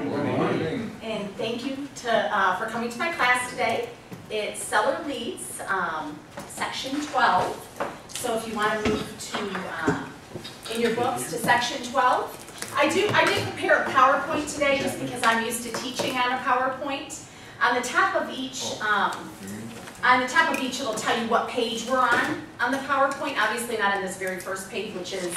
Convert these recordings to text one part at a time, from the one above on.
Good morning. And thank you for coming to my class today. It's Seller Leads, section 12. So if you want to move to, in your books, to section 12. I did prepare a PowerPoint today just because I'm used to teaching on a PowerPoint. On the top of each, it'll tell you what page we're on the PowerPoint. Obviously not on this very first page, which is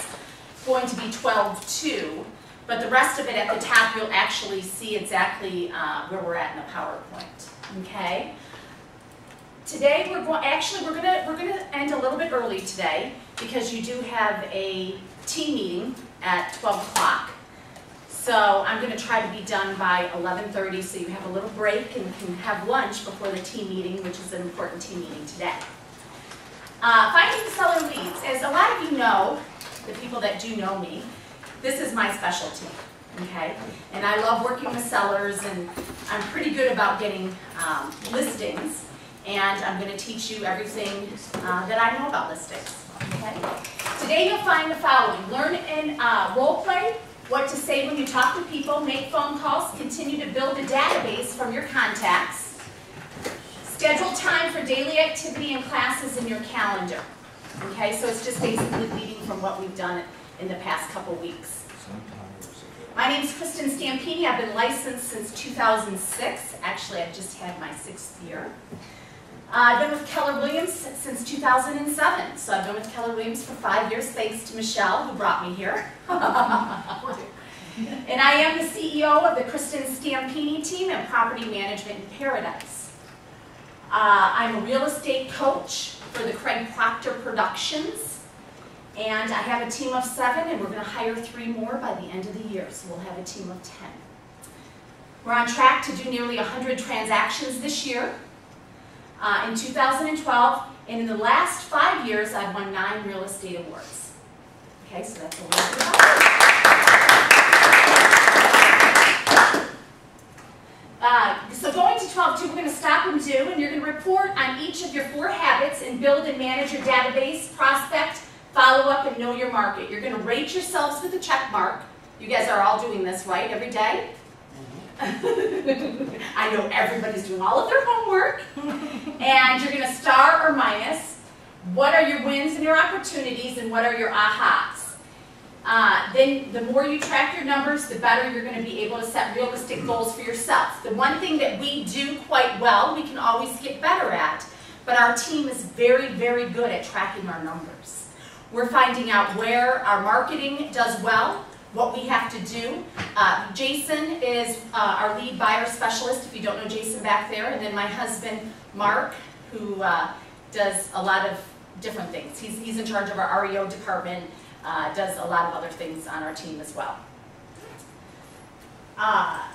going to be 12.2. But the rest of it at the top, you'll actually see exactly where we're at in the PowerPoint. Okay. Today we're gonna end a little bit early today because you do have a team meeting at 12 o'clock. So I'm going to try to be done by 11:30, so you have a little break and can have lunch before the team meeting, which is an important team meeting today. Finding seller leads. As a lot of you know, the people that do know me, this is my specialty, okay? And I love working with sellers, and I'm pretty good about getting listings, and I'm going to teach you everything that I know about listings, okay? Today you'll find the following. Learn and role play, what to say when you talk to people, make phone calls, continue to build a database from your contacts, schedule time for daily activity and classes in your calendar, okay? So it's just basically leading from what we've done in the past couple weeks. My name is Kristin Stampini. I've been licensed since 2006. Actually, I've just had my 6th year. I've been with Keller Williams since 2007. So I've been with Keller Williams for 5 years, thanks to Michelle, who brought me here. And I am the CEO of the Kristin Stampini team and Property Management in Paradise. I'm a real estate coach for the Craig Proctor Productions. And I have a team of 7, and we're going to hire 3 more by the end of the year, so we'll have a team of 10. We're on track to do nearly 100 transactions this year. In 2012, and in the last 5 years, I've won 9 real estate awards. Okay, so that's a little bit about it. So going to 12.2, we're going to stop and do, and you're going to report on each of your 4 habits and build and manage your database, prospect, follow up, and know your market. You're going to rate yourselves with a check mark. You guys are all doing this, right, every day? I know everybody's doing all of their homework. And you're going to star or minus. What are your wins and your opportunities, and what are your ahas? Then the more you track your numbers, the better you're going to be able to set realistic goals for yourself. The one thing that we do quite well, we can always get better at, but our team is very, very good at tracking our numbers. We're finding out where our marketing does well, what we have to do. Jason is our lead buyer specialist, if you don't know Jason back there, and then my husband, Mark, who does a lot of different things. He's in charge of our REO department, does a lot of other things on our team as well.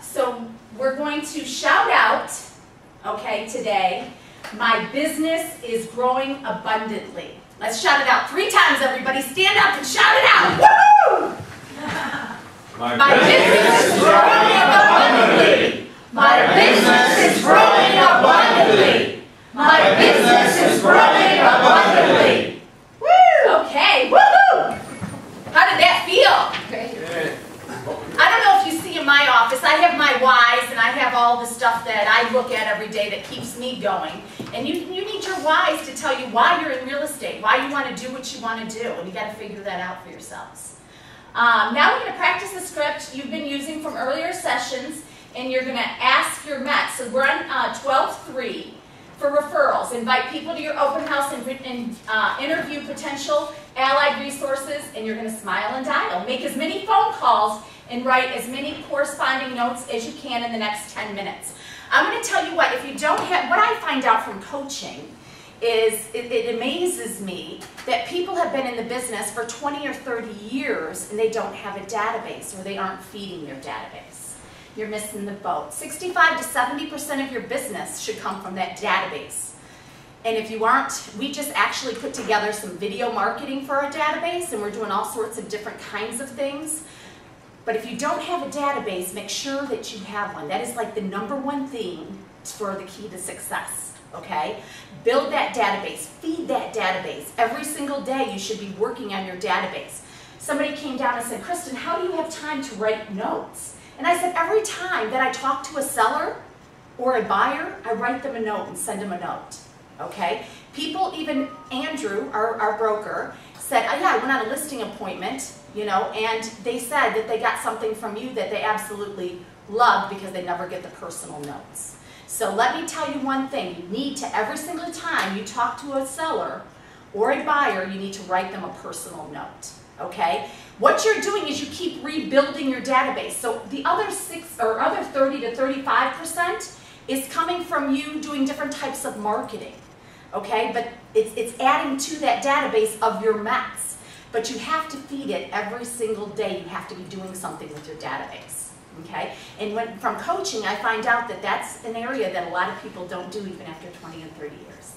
So we're going to shout out, okay, today, my business is growing abundantly. Let's shout it out 3 times, everybody. Stand up and shout it out. Woo! My business is growing abundantly. My business is growing abundantly. My business is growing abundantly. Woo! Okay, woohoo! How did that feel? I don't know if you see in my office, I have my whys and I have all the stuff that I look at every day that keeps me going. And you need your whys to tell you why you're in real estate, why you want to do what you want to do, and you got to figure that out for yourselves. Now we're going to practice the script you've been using from earlier sessions, and you're going to ask your Mets. So we're on 12.3 for referrals. Invite people to your open house and interview potential allied resources, and you're going to smile and dial. Make as many phone calls and write as many corresponding notes as you can in the next 10 minutes. I'm going to tell you what, if you don't have, what I find out from coaching is it amazes me that people have been in the business for 20 or 30 years and they don't have a database, or they aren't feeding their database. You're missing the boat. 65 to 70% of your business should come from that database. And if you aren't, we just actually put together some video marketing for our database, and we're doing all sorts of different kinds of things. But if you don't have a database, make sure that you have one. That is like the #1 thing for the key to success, okay? Build that database, feed that database. Every single day you should be working on your database. Somebody came down and said, Kristin, how do you have time to write notes? And I said, every time that I talk to a seller or a buyer, I write them a note and send them a note, okay? People, even Andrew, our broker, said, oh yeah, I went on a listing appointment, you know, and they said that they got something from you that they absolutely loved because they never get the personal notes. So let me tell you one thing, you need to, every single time you talk to a seller or a buyer, you need to write them a personal note, okay? What you're doing is you keep rebuilding your database. So the other 30 to 35% is coming from you doing different types of marketing, okay? But it's adding to that database of your mess. But you have to feed it every single day. You have to be doing something with your database, okay? And from coaching, I find out that that's an area that a lot of people don't do even after 20 and 30 years.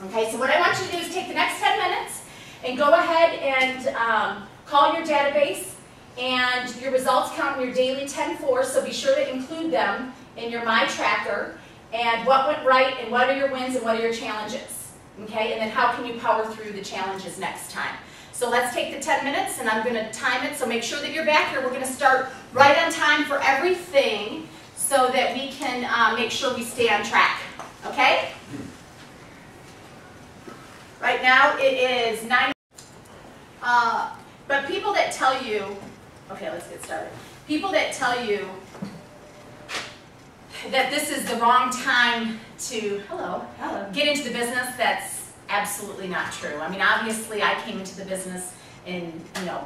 Okay, so what I want you to do is take the next 10 minutes and go ahead and call your database and your results count in your daily 10-4, so be sure to include them in your My Tracker, and what went right, and what are your wins, and what are your challenges, okay? And then how can you power through the challenges next time. So let's take the 10 minutes, and I'm going to time it, so make sure that you're back here. We're going to start right on time for everything so that we can make sure we stay on track, okay? Right now it is 9. But people that tell you, okay, let's get started. People that tell you that this is the wrong time to get into the business, that's absolutely not true. I mean, obviously, I came into the business in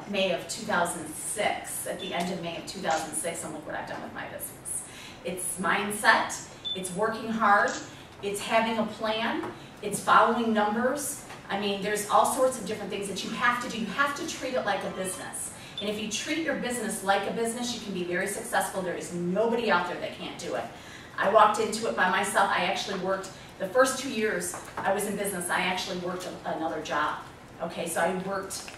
May of 2006, at the end of May of 2006, and look what I've done with my business. It's mindset, it's working hard, it's having a plan, it's following numbers. I mean, there's all sorts of different things that you have to do. You have to treat it like a business. And if you treat your business like a business, you can be very successful. There is nobody out there that can't do it. I walked into it by myself. I actually worked, the first 2 years I was in business, I actually worked another job. Okay, so I worked,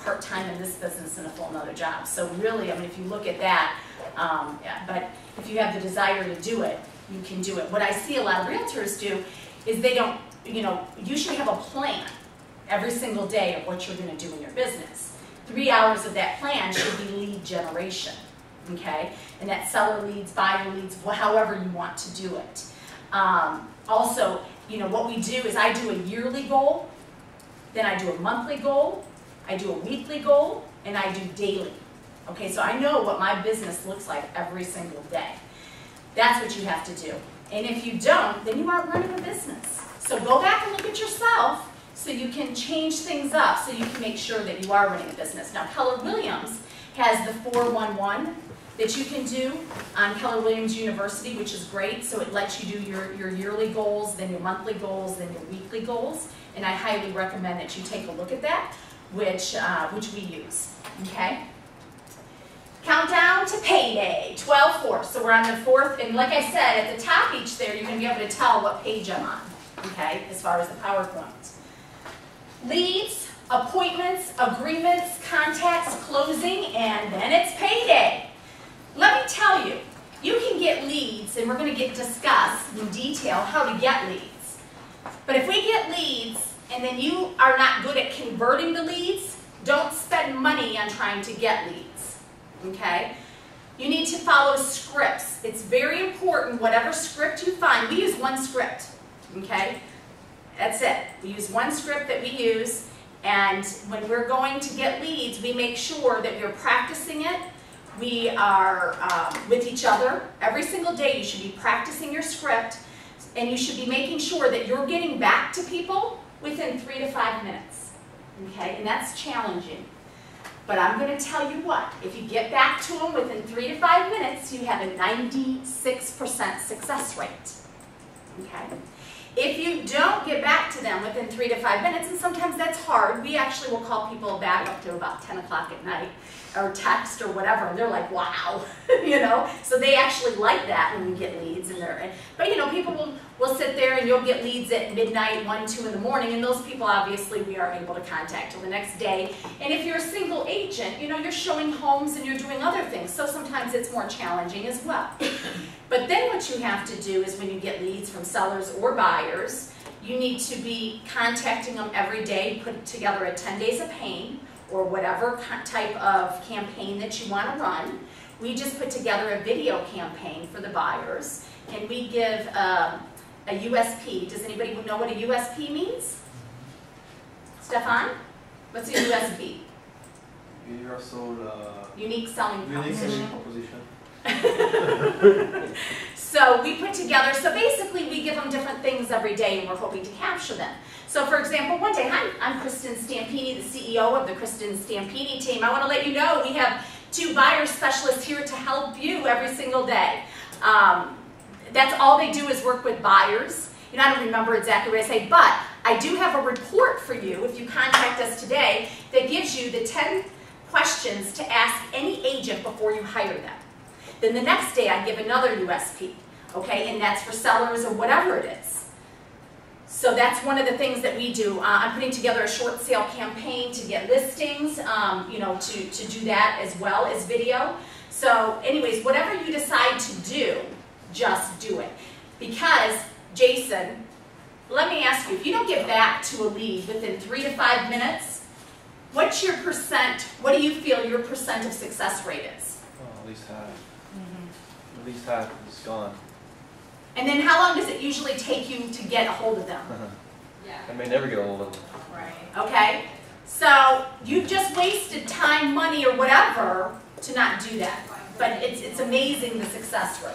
part-time in this business and a full another job. So really, I mean, if you look at that, yeah, but if you have the desire to do it, you can do it. What I see a lot of realtors do is they don't, you should have a plan every single day of what you're going to do in your business. 3 hours of that plan should be lead generation, okay? And that seller leads, buyer leads, however you want to do it. Also, what we do is I do a yearly goal, then I do a monthly goal, I do a weekly goal, and I do daily. Okay, so I know what my business looks like every single day. That's what you have to do. And if you don't, then you aren't running a business. So go back and look at yourself so you can change things up so you can make sure that you are running a business. Now, Keller Williams has the 411 that you can do on Keller Williams University, which is great. So it lets you do your yearly goals, then your monthly goals, then your weekly goals. And I highly recommend that you take a look at that, which we use, okay? Countdown to payday, 12-4. So we're on the 4th, and like I said, at the top each there, you're going to be able to tell what page I'm on, okay, as far as the PowerPoint. Leads, appointments, agreements, contacts, closing, and then it's payday. Let me tell you, you can get leads, and we're going to discuss in detail how to get leads. But if we get leads, and then you are not good at converting the leads, don't spend money on trying to get leads, okay? You need to follow scripts. It's very important, whatever script you find. We use one script, okay? That's it. We use one script that we use, and when we're going to get leads, we make sure that we're practicing it. We are with each other. Every single day you should be practicing your script, and you should be making sure that you're getting back to people within 3 to 5 minutes, okay? And that's challenging. But I'm going to tell you what, if you get back to them within 3 to 5 minutes, you have a 96% success rate, okay? If you don't get back to them within 3 to 5 minutes, and sometimes that's hard, we actually will call people back up to about 10 o'clock at night, or text or whatever, and they're like, wow, So they actually like that when we get leads. But people will sit there and you'll get leads at midnight, 1, 2 in the morning, and those people obviously we are able to contact till the next day. And if you're a single agent, you're showing homes and you're doing other things, so sometimes it's more challenging as well. But then what you have to do is when you get leads from sellers or buyers, you need to be contacting them every day, put together a 10 days of pain, or whatever type of campaign that you want to run. We just put together a video campaign for the buyers, and we give a USP. Does anybody know what a USP means? Stefan? What's a USP? Unique selling proposition. So we put together, so basically we give them different things every day and we're hoping to capture them. So for example, one day, hi, I'm Kristin Stampini, the CEO of the Kristin Stampini team. I want to let you know we have 2 buyer specialists here to help you every single day. That's all they do is work with buyers. You know, I don't remember exactly what I say, but I do have a report for you if you contact us today that gives you the 10 questions to ask any agent before you hire them. Then the next day I give another USP, okay, and that's for sellers or whatever it is. So that's one of the things that we do. I'm putting together a short sale campaign to get listings, you know, to do that as well as video. So anyways, whatever you decide to do, just do it. Because, Jason, let me ask you, if you don't get back to a lead within 3 to 5 minutes, what's your percent, what do you feel your percent of success rate is? Oh, at least half. At least half is gone. And then how long does it usually take you to get a hold of them? Yeah. I may never get a hold of them. Right. Okay. So you've just wasted time, money, or whatever to not do that. But it's amazing the success rate.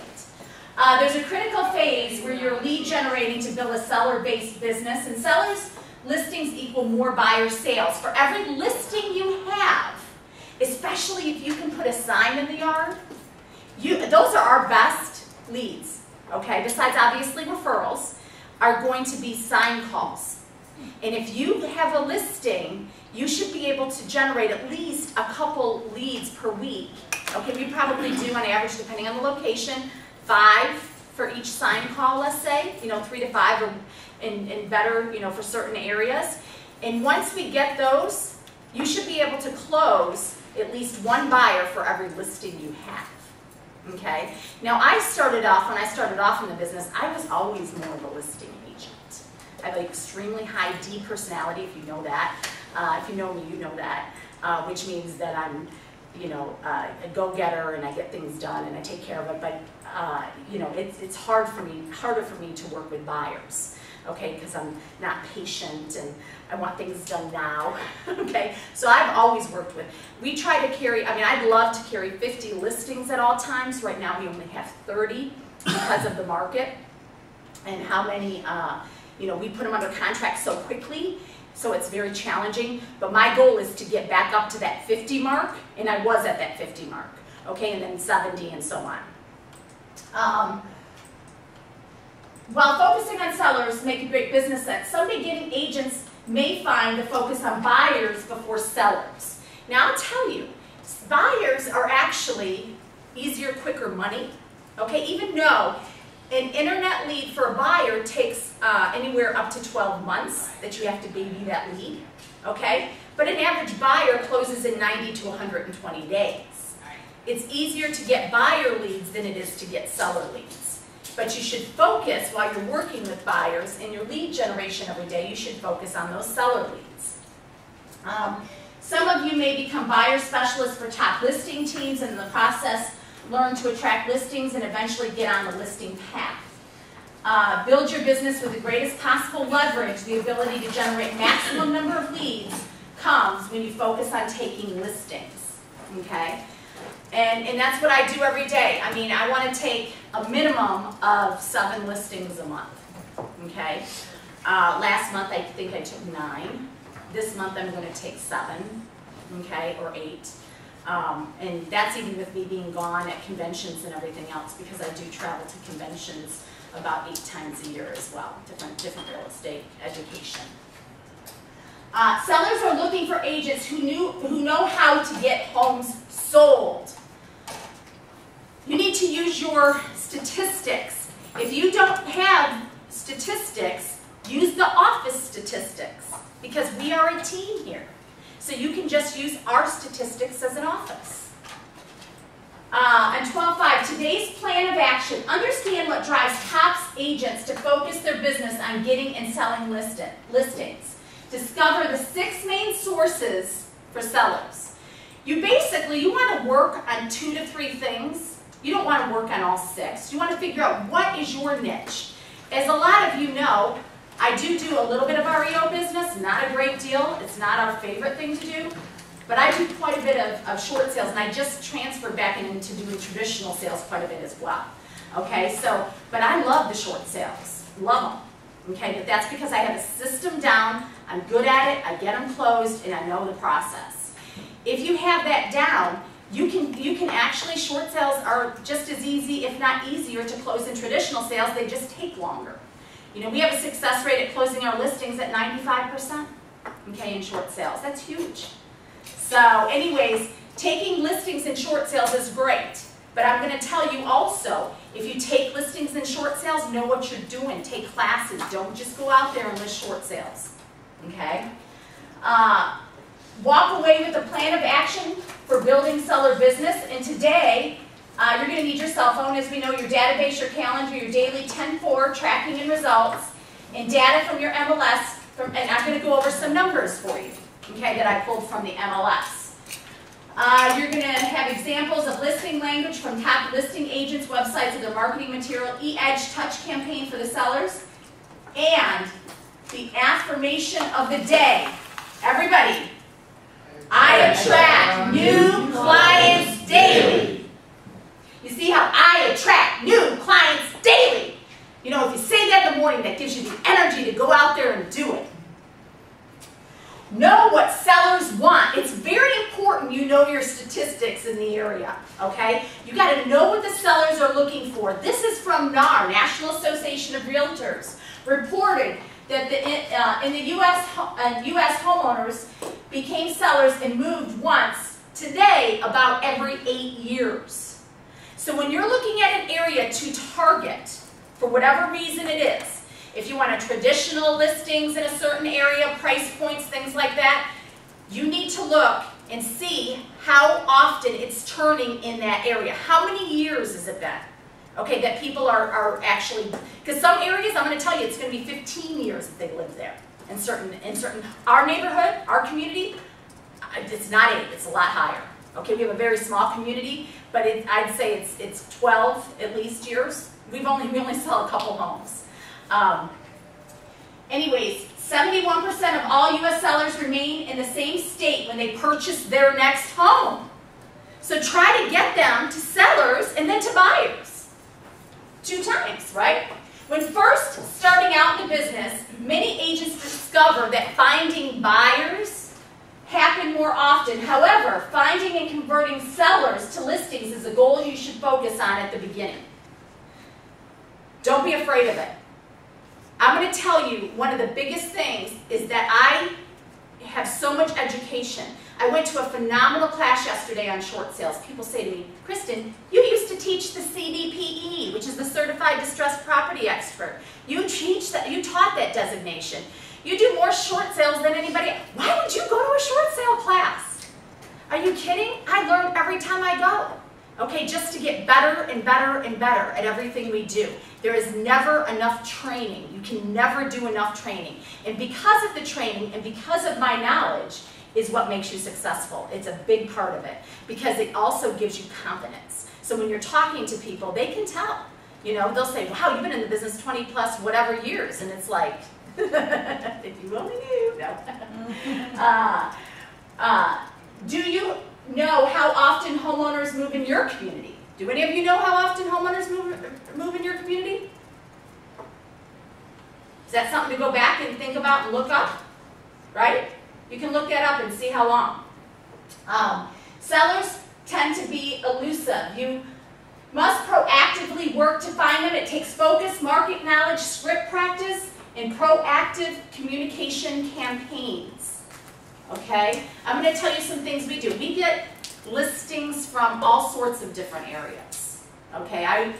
There's a critical phase where you're lead generating to build a seller-based business, and sellers listings equal more buyer sales. For every listing you have, especially if you can put a sign in the yard, those are our best leads, okay? Besides obviously referrals, are going to be sign calls. And if you have a listing, you should be able to generate at least a couple leads per week. Okay, we probably do on average, depending on the location, 5 for each sign call, let's say, you know, 3 to 5 or, and better, you know, for certain areas. And once we get those, you should be able to close at least 1 buyer for every listing you have. Okay? Now when I started off in the business, I was always more of a listing agent. I have an extremely high D personality, if you know that. If you know me, you know that, which means that I'm, you know, a go-getter and I get things done and I take care of it. But you know, it's harder for me to work with buyers, okay? Because I'm not patient and I want things done now, okay? So I've always worked with. We try to carry. I mean, I'd love to carry 50 listings at all times. Right now, we only have 30 because of the market and how many. You know, we put them under contract so quickly. So it's very challenging, but my goal is to get back up to that 50 mark, and I was at that 50 mark, okay, and then 70 and so on. While focusing on sellers make a great business sense, some beginning agents may find the focus on buyers before sellers. Now I'll tell you, buyers are actually easier, quicker money, okay, even though an internet lead for a buyer takes anywhere up to 12 months that you have to baby that lead, okay? But an average buyer closes in 90 to 120 days. It's easier to get buyer leads than it is to get seller leads. But you should focus, while you're working with buyers in your lead generation every day, you should focus on those seller leads. Some of you may become buyer specialists for top listing teams, and in the process, learn to attract listings and eventually get on the listing path. Build your business with the greatest possible leverage. The ability to generate maximum number of leads comes when you focus on taking listings, okay? And that's what I do every day. I mean, I want to take a minimum of 7 listings a month, okay? Last month, I think I took 9. This month, I'm going to take 7, okay, or 8. And that's even with me being gone at conventions and everything else, because I do travel to conventions about 8 times a year as well, different real estate education. Sellers are looking for agents who know how to get homes sold. You need to use your statistics. If you don't have statistics, use the office statistics, because we are a team here. So you can just use our statistics as an office. On 12.5, today's plan of action. Understand what drives top agents to focus their business on getting and selling listings. Discover the 6 main sources for sellers. You want to work on 2 to 3 things. You don't want to work on all 6. You want to figure out what is your niche. As a lot of you know, I do a little bit of REO business, not a great deal. It's not our favorite thing to do. But I do quite a bit of short sales, and I just transferred back into doing traditional sales quite a bit as well. Okay, but I love the short sales. Love them. Okay, but that's because I have a system down. I'm good at it. I get them closed, and I know the process. If you have that down, you can actually, short sales are just as easy, if not easier, to close than traditional sales. They just take longer. You know, we have a success rate at closing our listings at 95%, okay, in short sales. That's huge. So anyways, taking listings in short sales is great. But I'm going to tell you also, if you take listings in short sales, know what you're doing. Take classes. Don't just go out there and list short sales. Okay? Walk away with a plan of action for building seller business. And today, you're going to need your cell phone, as we know, your database, your calendar, your daily 10-4 tracking and results, and data from your MLS. And I'm going to go over some numbers for you, okay, that I pulled from the MLS. You're going to have examples of listing language from top listing agents' websites of their marketing material, e-edge touch campaign for the sellers, and the affirmation of the day. Everybody, I attract new clients daily. You see how I attract new clients daily? You know, if you say that in the morning, that gives you the energy to go out there and do it. Know what sellers want. It's very important you know your statistics in the area, okay? You got to know what the sellers are looking for. This is from NAR, National Association of Realtors, reported that in the U.S. homeowners became sellers and moved once. Today, about every 8 years. So when you're looking at an area to target, for whatever reason it is, if you want a traditional listings in a certain area, price points, things like that, you need to look and see how often it's turning in that area. How many years has it been? Okay, that people are actually, because some areas, I'm going to tell you, it's going to be 15 years that they live there. In certain, our neighborhood, our community, it's not 8, it's a lot higher. Okay, we have a very small community, but I'd say it's 12 at least years. We only sell a couple homes. Anyways, 71% of all U.S. sellers remain in the same state when they purchase their next home. So try to get them to sellers and then to buyers. 2 times, right? When first starting out in the business, many agents discover that finding buyers happen more often. However, finding and converting sellers to listings is a goal you should focus on at the beginning. Don't be afraid of it. I'm going to tell you, one of the biggest things is that I have so much education. I went to a phenomenal class yesterday on short sales. People say to me, Kristin, you used to teach the CDPE, which is the Certified Distressed Property Expert. You taught that designation. You do more short sales than anybody. Why would you go to a short sale class? Are you kidding? I learn every time I go. Okay, just to get better and better and better at everything we do. There is never enough training. You can never do enough training. And because of the training and because of my knowledge is what makes you successful. It's a big part of it because it also gives you confidence. So when you're talking to people, they can tell. You know, they'll say, wow, you've been in the business 20 plus whatever years. And it's like, if you only knew. No. Do you know how often homeowners move in your community? Do any of you know how often homeowners move in your community? Is that something to go back and think about and look up? Right? You can look that up and see how long. Sellers tend to be elusive. You must proactively work to find them. It takes focus, market knowledge, script practice, and proactive communication campaigns. Okay? I'm going to tell you some things we do. We get listings from all sorts of different areas. Okay? I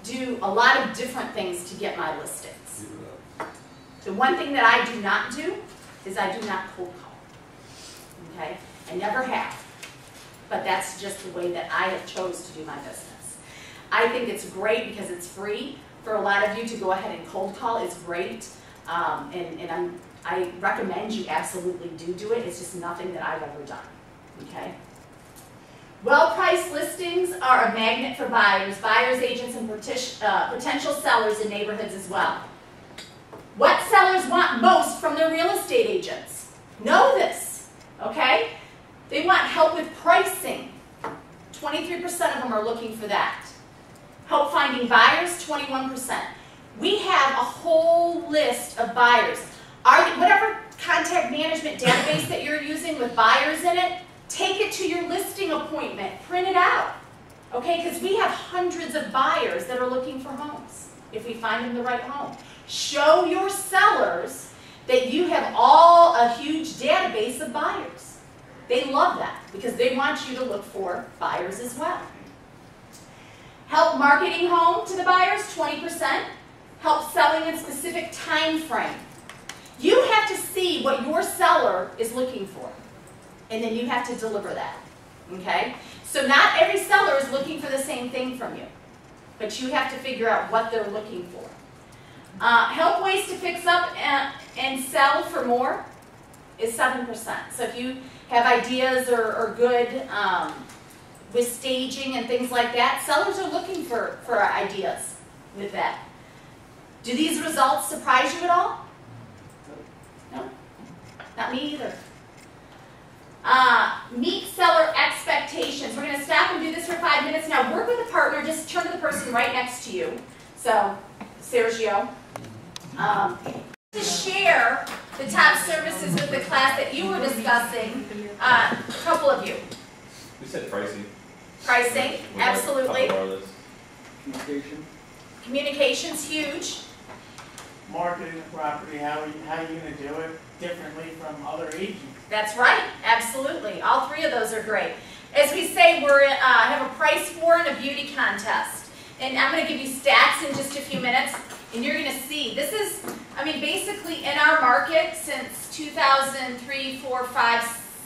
do a lot of different things to get my listings. The one thing that I do not do is I do not cold call. Okay? I never have. But that's just the way that I have chose to do my business. I think it's great because it's free. For a lot of you to go ahead and cold call is great. And I recommend you absolutely do it. It's just nothing that I've ever done, okay? Well-priced listings are a magnet for buyers, agents, and potential sellers in neighborhoods as well. What sellers want most from their real estate agents? Know this, okay? They want help with pricing. 23% of them are looking for that. Help finding buyers, 21%. We have a whole list of buyers. Whatever contact management database that you're using with buyers in it, take it to your listing appointment, print it out, okay? Because we have hundreds of buyers that are looking for homes, if we find them the right home. Show your sellers that you have a huge database of buyers. They love that because they want you to look for buyers as well. Help marketing home to the buyers, 20%. Help selling in specific time frame. You have to see what your seller is looking for, and then you have to deliver that, okay? So not every seller is looking for the same thing from you, but you have to figure out what they're looking for. Help ways to fix up and sell for more is 7%. So if you have ideas or good with staging and things like that, sellers are looking for ideas with that. Do these results surprise you at all? No? Not me either. Meet seller expectations. We're going to stop and do this for 5 minutes. Now work with a partner. Just turn to the person right next to you. So, Sergio. To share the top services with the class that you were discussing, a couple of you. We said pricing. Pricing, absolutely. Communication. Communication's huge. Marketing the property, how are you going to do it differently from other agents? That's right, absolutely. All three of those are great. As we say, we have a price war and a beauty contest. And I'm going to give you stats in just a few minutes, and you're going to see. This is, I mean, basically in our market since 2003, 4, 5,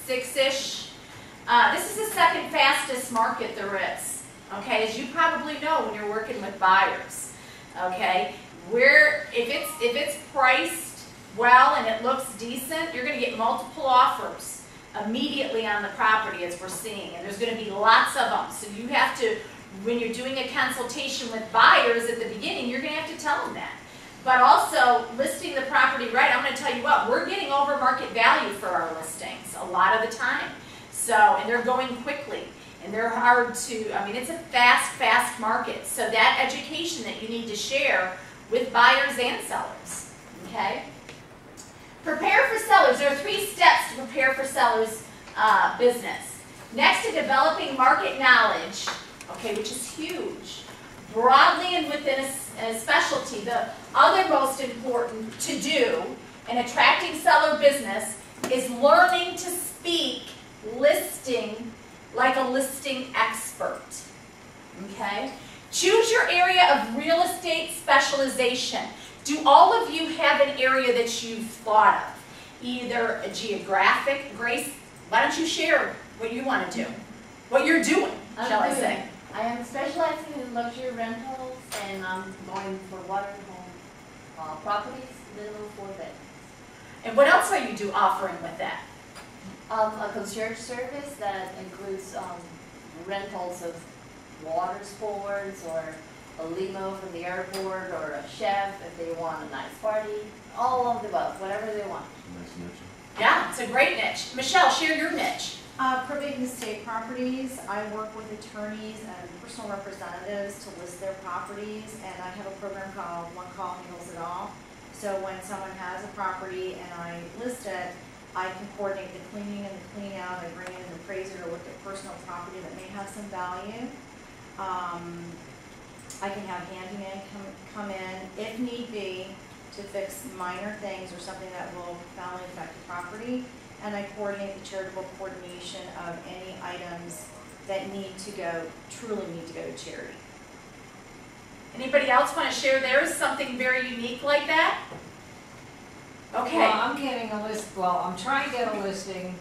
6-ish, this is the second fastest market there is. Okay, as you probably know when you're working with buyers. Okay, if it's priced well and it looks decent, you're going to get multiple offers immediately on the property, as we're seeing, and there's going to be lots of them. So you have to, when you're doing a consultation with buyers at the beginning, you're going to have to tell them that. But also, listing the property right, I'm going to tell you what, we're getting over market value for our listings a lot of the time. So, and they're going quickly, and they're hard to, I mean, it's a fast market. So that education that you need to share with buyers and sellers, okay? Prepare for sellers. There are 3 steps to prepare for sellers' business. Next to developing market knowledge, okay, which is huge, broadly and within a specialty. The other most important to do in attracting seller business is learning to speak listing like a listing expert, okay? Choose your area of real estate specialization. Do all of you have an area that you've thought of? Either a geographic, Grace, why don't you share what you want to do? What you're doing, shall I say? I am specializing in luxury rentals, and I'm going for water home properties, minimum 4 beds. And what else are you offering with that? A concierge service that includes rentals of water sports, or a limo from the airport, or a chef if they want a nice party. All of the above, whatever they want. Nice niche. Yeah, it's a great niche. Michelle, share your niche. Probate and estate properties. I work with attorneys and personal representatives to list their properties, and I have a program called One Call Handles It All. So when someone has a property and I list it, I can coordinate the cleaning and the clean out. I bring in an appraiser to look at personal property that may have some value. I can have handyman come in, if need be, to fix minor things or something that will profoundly affect the property. And I coordinate the charitable coordination of any items that truly need to go to charity. Anybody else want to share theirs, something very unique like that? Okay. Well, I'm getting a list. Well, I'm trying to get a listing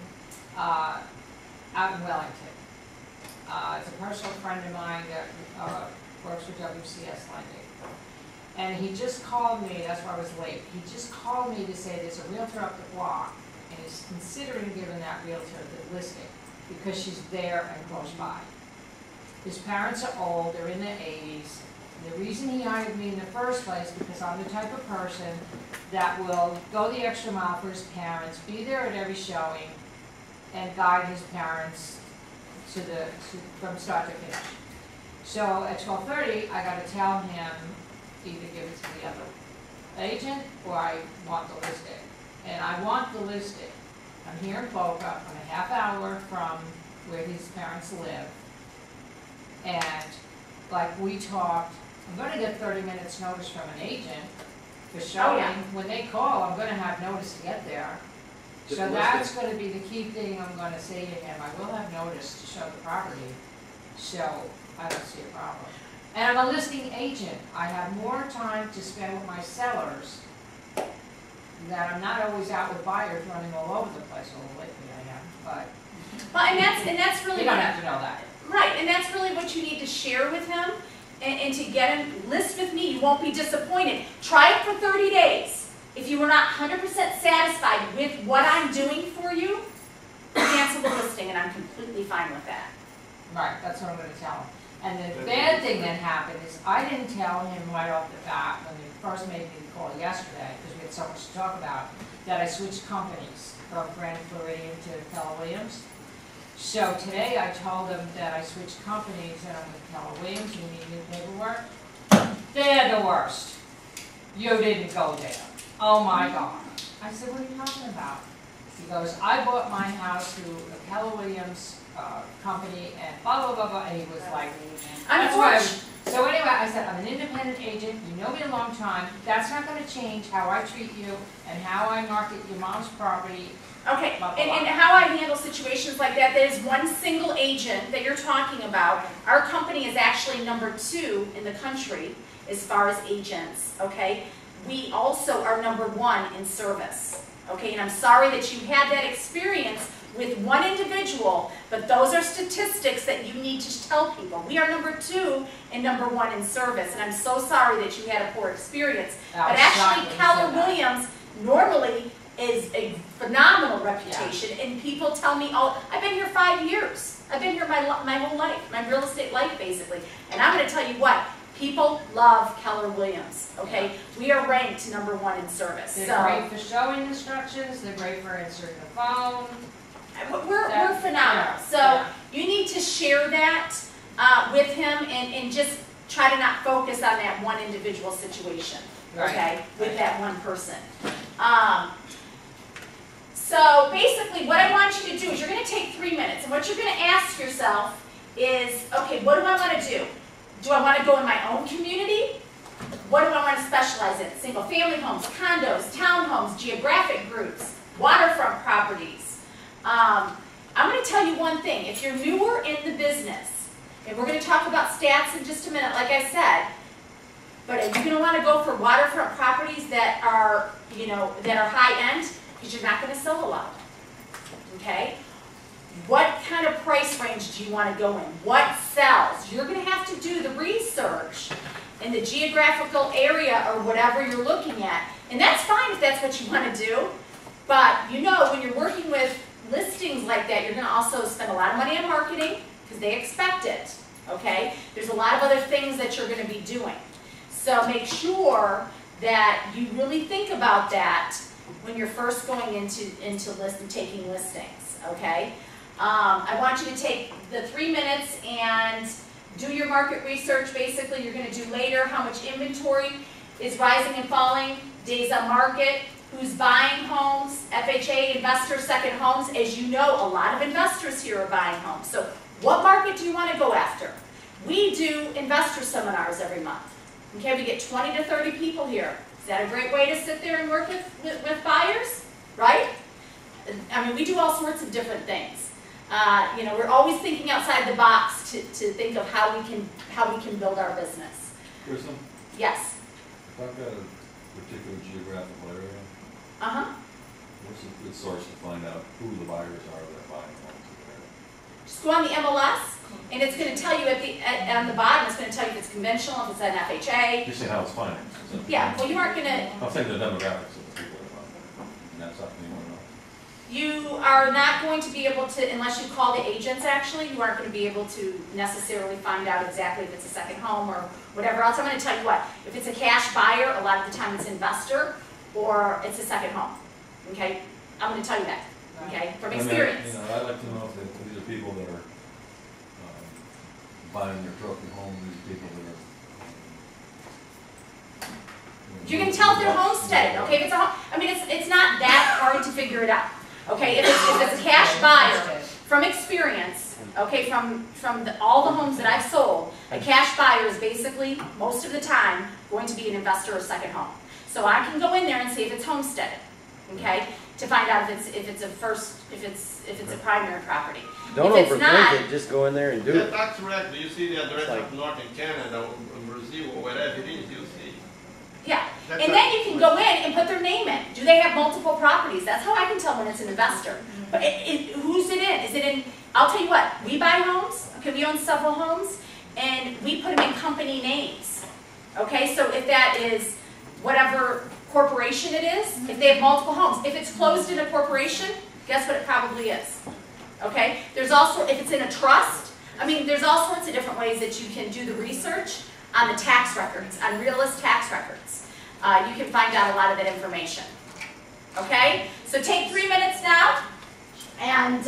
out in Wellington. It's a personal friend of mine that works for WCS Lending, And he just called me, that's why I was late, he just called me to say there's a realtor up the block, and he's considering giving that realtor the listing, because she's there and close by. His parents are old, they're in their 80s. The reason he hired me in the first place, because I'm the type of person that will go the extra mile for his parents, be there at every showing, and guide his parents from start to finish. So at 12:30, I gotta tell him, either give it to the other agent, or I want the listing. And I want the listing. I'm here in Boca, I'm a half hour from where his parents live. And like we talked, I'm gonna get 30 minutes notice from an agent for showing. yeah. When they call, I'm gonna have notice to get there. Just So list that's it. gonna be the key thing I'm gonna say to him. I will have notice to show the property, so I don't see a problem. And I'm a listing agent. I have more time to spend with my sellers, that I'm not always out with buyers running all over the place. Well, lately I am, but Well, and that's really you don't what have to know that. right, and that's really what you need to share with him, and to get him list with me. You won't be disappointed. Try it for 30 days. If you were not 100% satisfied with what I'm doing for you, cancel the listing, and I'm completely fine with that. Right, that's what I'm gonna tell him. And the bad thing that happened is I didn't tell him right off the bat when they first made me the call yesterday, because we had so much to talk about, that I switched companies from Grand Floridian to Keller Williams. So today I told them that I switched companies and I'm with Keller Williams, you need new paperwork. They're the worst. You didn't go there. Oh my God. I said, what are you talking about? He goes, I bought my house through a Keller Williams company and blah, blah, blah, blah, and he was like, that's why. So anyway, I said, I'm an independent agent, you know me a long time, that's not gonna change how I treat you and how I market your mom's property. Okay, Blah, blah, blah. and how I handle situations like that, there's one single agent that you're talking about. Our company is actually number 2 in the country as far as agents, okay? We also are number 1 in service, okay? And I'm sorry that you had that experience with one individual, but those are statistics that you need to tell people. We are number 2 and number 1 in service, and I'm so sorry that you had a poor experience. I But was actually, shocked when you Keller said that. Williams normally is a phenomenal reputation, and people tell me, oh, I've been here 5 years. I've been here my whole life, my real estate life, basically. And I'm going to tell you what, people love Keller Williams, okay? We are ranked number 1 in service. They're great for showing instructions, they're great for answering the phone. We're phenomenal. So you need to share that with him, and just try to not focus on that one individual situation, okay, with that one person. So basically what I want you to do is you're going to take 3 minutes, and what you're going to ask yourself is, okay, what do I want to do? Do I want to go in my own community? What do I want to specialize in? Single family homes, condos, townhomes, geographic groups, waterfront properties. I'm going to tell you one thing. If you're newer in the business, and we're going to talk about stats in just a minute, like I said, but are you going to want to go for waterfront properties that are, that are high end? Because you're not going to sell a lot. Okay? What kind of price range do you want to go in? What sells? You're going to have to do the research in the geographical area or whatever you're looking at. And that's fine if that's what you want to do. But when you're working with listings like that, you're going to also spend a lot of money on marketing because they expect it. Okay? There's a lot of other things that you're going to be doing. So make sure that you really think about that when you're first going into taking listings. Okay? I want you to take the 3 minutes and do your market research. Basically, you're going to do later how much inventory is rising and falling, days on market, who's buying homes, FHA, investor, second homes. As you know, a lot of investors here are buying homes. So what market do you want to go after? We do investor seminars every month. Okay, we get 20 to 30 people here. Is that a great way to sit there and work with buyers? Right? I mean, we do all sorts of different things. We're always thinking outside the box to think of how we can build our business. Kristin, Yes. if I've got a particular geographical area, what's a good source to find out who the buyers are that are buying homes in there? Just go on the MLS And it's going to tell you on the bottom, it's going to tell you if it's conventional, if it's an FHA. You're saying how it's financed? Is that- Yeah, well, you aren't going to, I'm thinking the demographics of the people that are on, and that's something you want to know. you are not going to be able to, unless you call the agents actually, you aren't going to be able to necessarily find out exactly if it's a second home or whatever else. I'm going to tell you what, if it's a cash buyer, a lot of the time it's investor or it's a second home, okay? I'm going to tell you that, okay, from experience. You know, I'd like to know if these are people that are buying their trophy home, these people that are. You can tell if they're homesteaded, okay? If it's a home, I mean, it's not that hard to figure it out, okay? If it's a cash buyer, from experience, okay, from all the homes that I've sold, a cash buyer is basically, most of the time, going to be an investor or second home. So I can go in there and see if it's homesteaded, okay? To find out if it's a primary property. Don't If it's not- overthink it, just go in there and do The it. tax rate, do you see the address Like- of not in Canada or Brazil or wherever it is, you see? Yeah, That's and then you can go in and put their name in. Do they have multiple properties? That's how I can tell when it's an investor. But who's it in? Is it in, I'll tell you what, we buy homes, okay, we own several homes, and we put them in company names. Okay, so if that is whatever corporation it is, if they have multiple homes, if it's closed in a corporation, guess what it probably is? Okay, there's also, if it's in a trust, I mean, there's all sorts of different ways that you can do the research on the tax records, on realist tax records. You can find out a lot of that information. Okay? So take 3 minutes now, and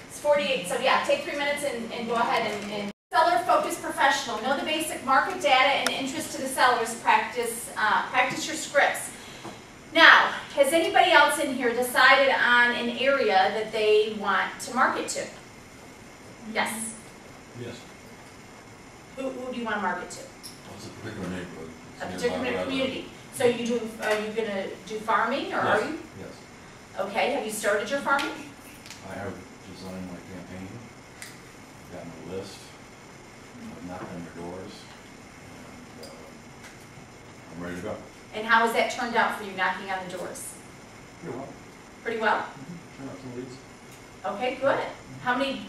it's 48, so yeah, take 3 minutes and go ahead and seller-focused professional. Know the basic market data and interest to the sellers. Practice your scripts. Now, has anybody else in here decided on an area that they want to market to? Yes. Yes. Who do you want to market to? What's a particular neighborhood? A particular community. So are you going to do farming, or are you? Yes. Okay, have you started your farming? I have designed my campaign, gotten a list, I've knocked on their doors, and I'm ready to go. And how has that turned out for you, knocking on the doors? Pretty well. Pretty well? Turn out some leads. Okay, good. How many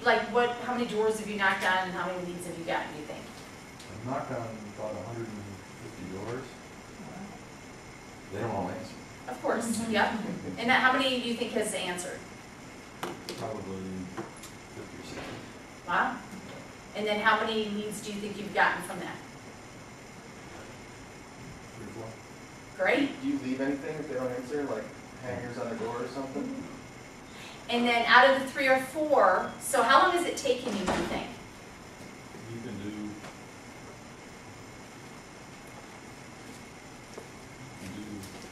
doors have you knocked on, and how many leads have you gotten, do you think? I've knocked on about 150 doors. They don't all answer. Of course, yep. And how many do you think has answered? Probably 50 or 60. Wow. And then how many leads do you think you've gotten from that? 3 or 4. Great. Do you leave anything if they don't answer, like hangers on the door or something? And then out of the 3 or 4, so how long is it taking you, do you think? You can do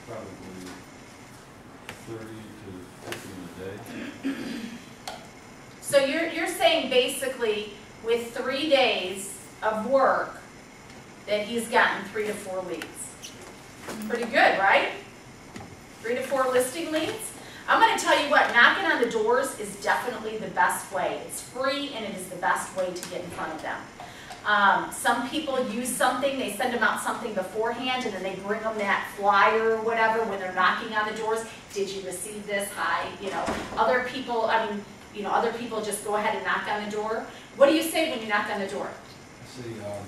probably 30 to 50 in a day. So you're saying basically with 3 days of work that he's gotten 3 to 4 leads. Pretty good, right? 3 to 4 listing leads. I'm going to tell you what, knocking on the doors is definitely the best way. It's free and it is the best way to get in front of them. Some people use something, they send them out something beforehand and then they bring them that flyer or whatever when they're knocking on the doors. Did you receive this? Hi, you know. Other people, other people just go ahead and knock on the door. What do you say when you knock on the door? I see, well,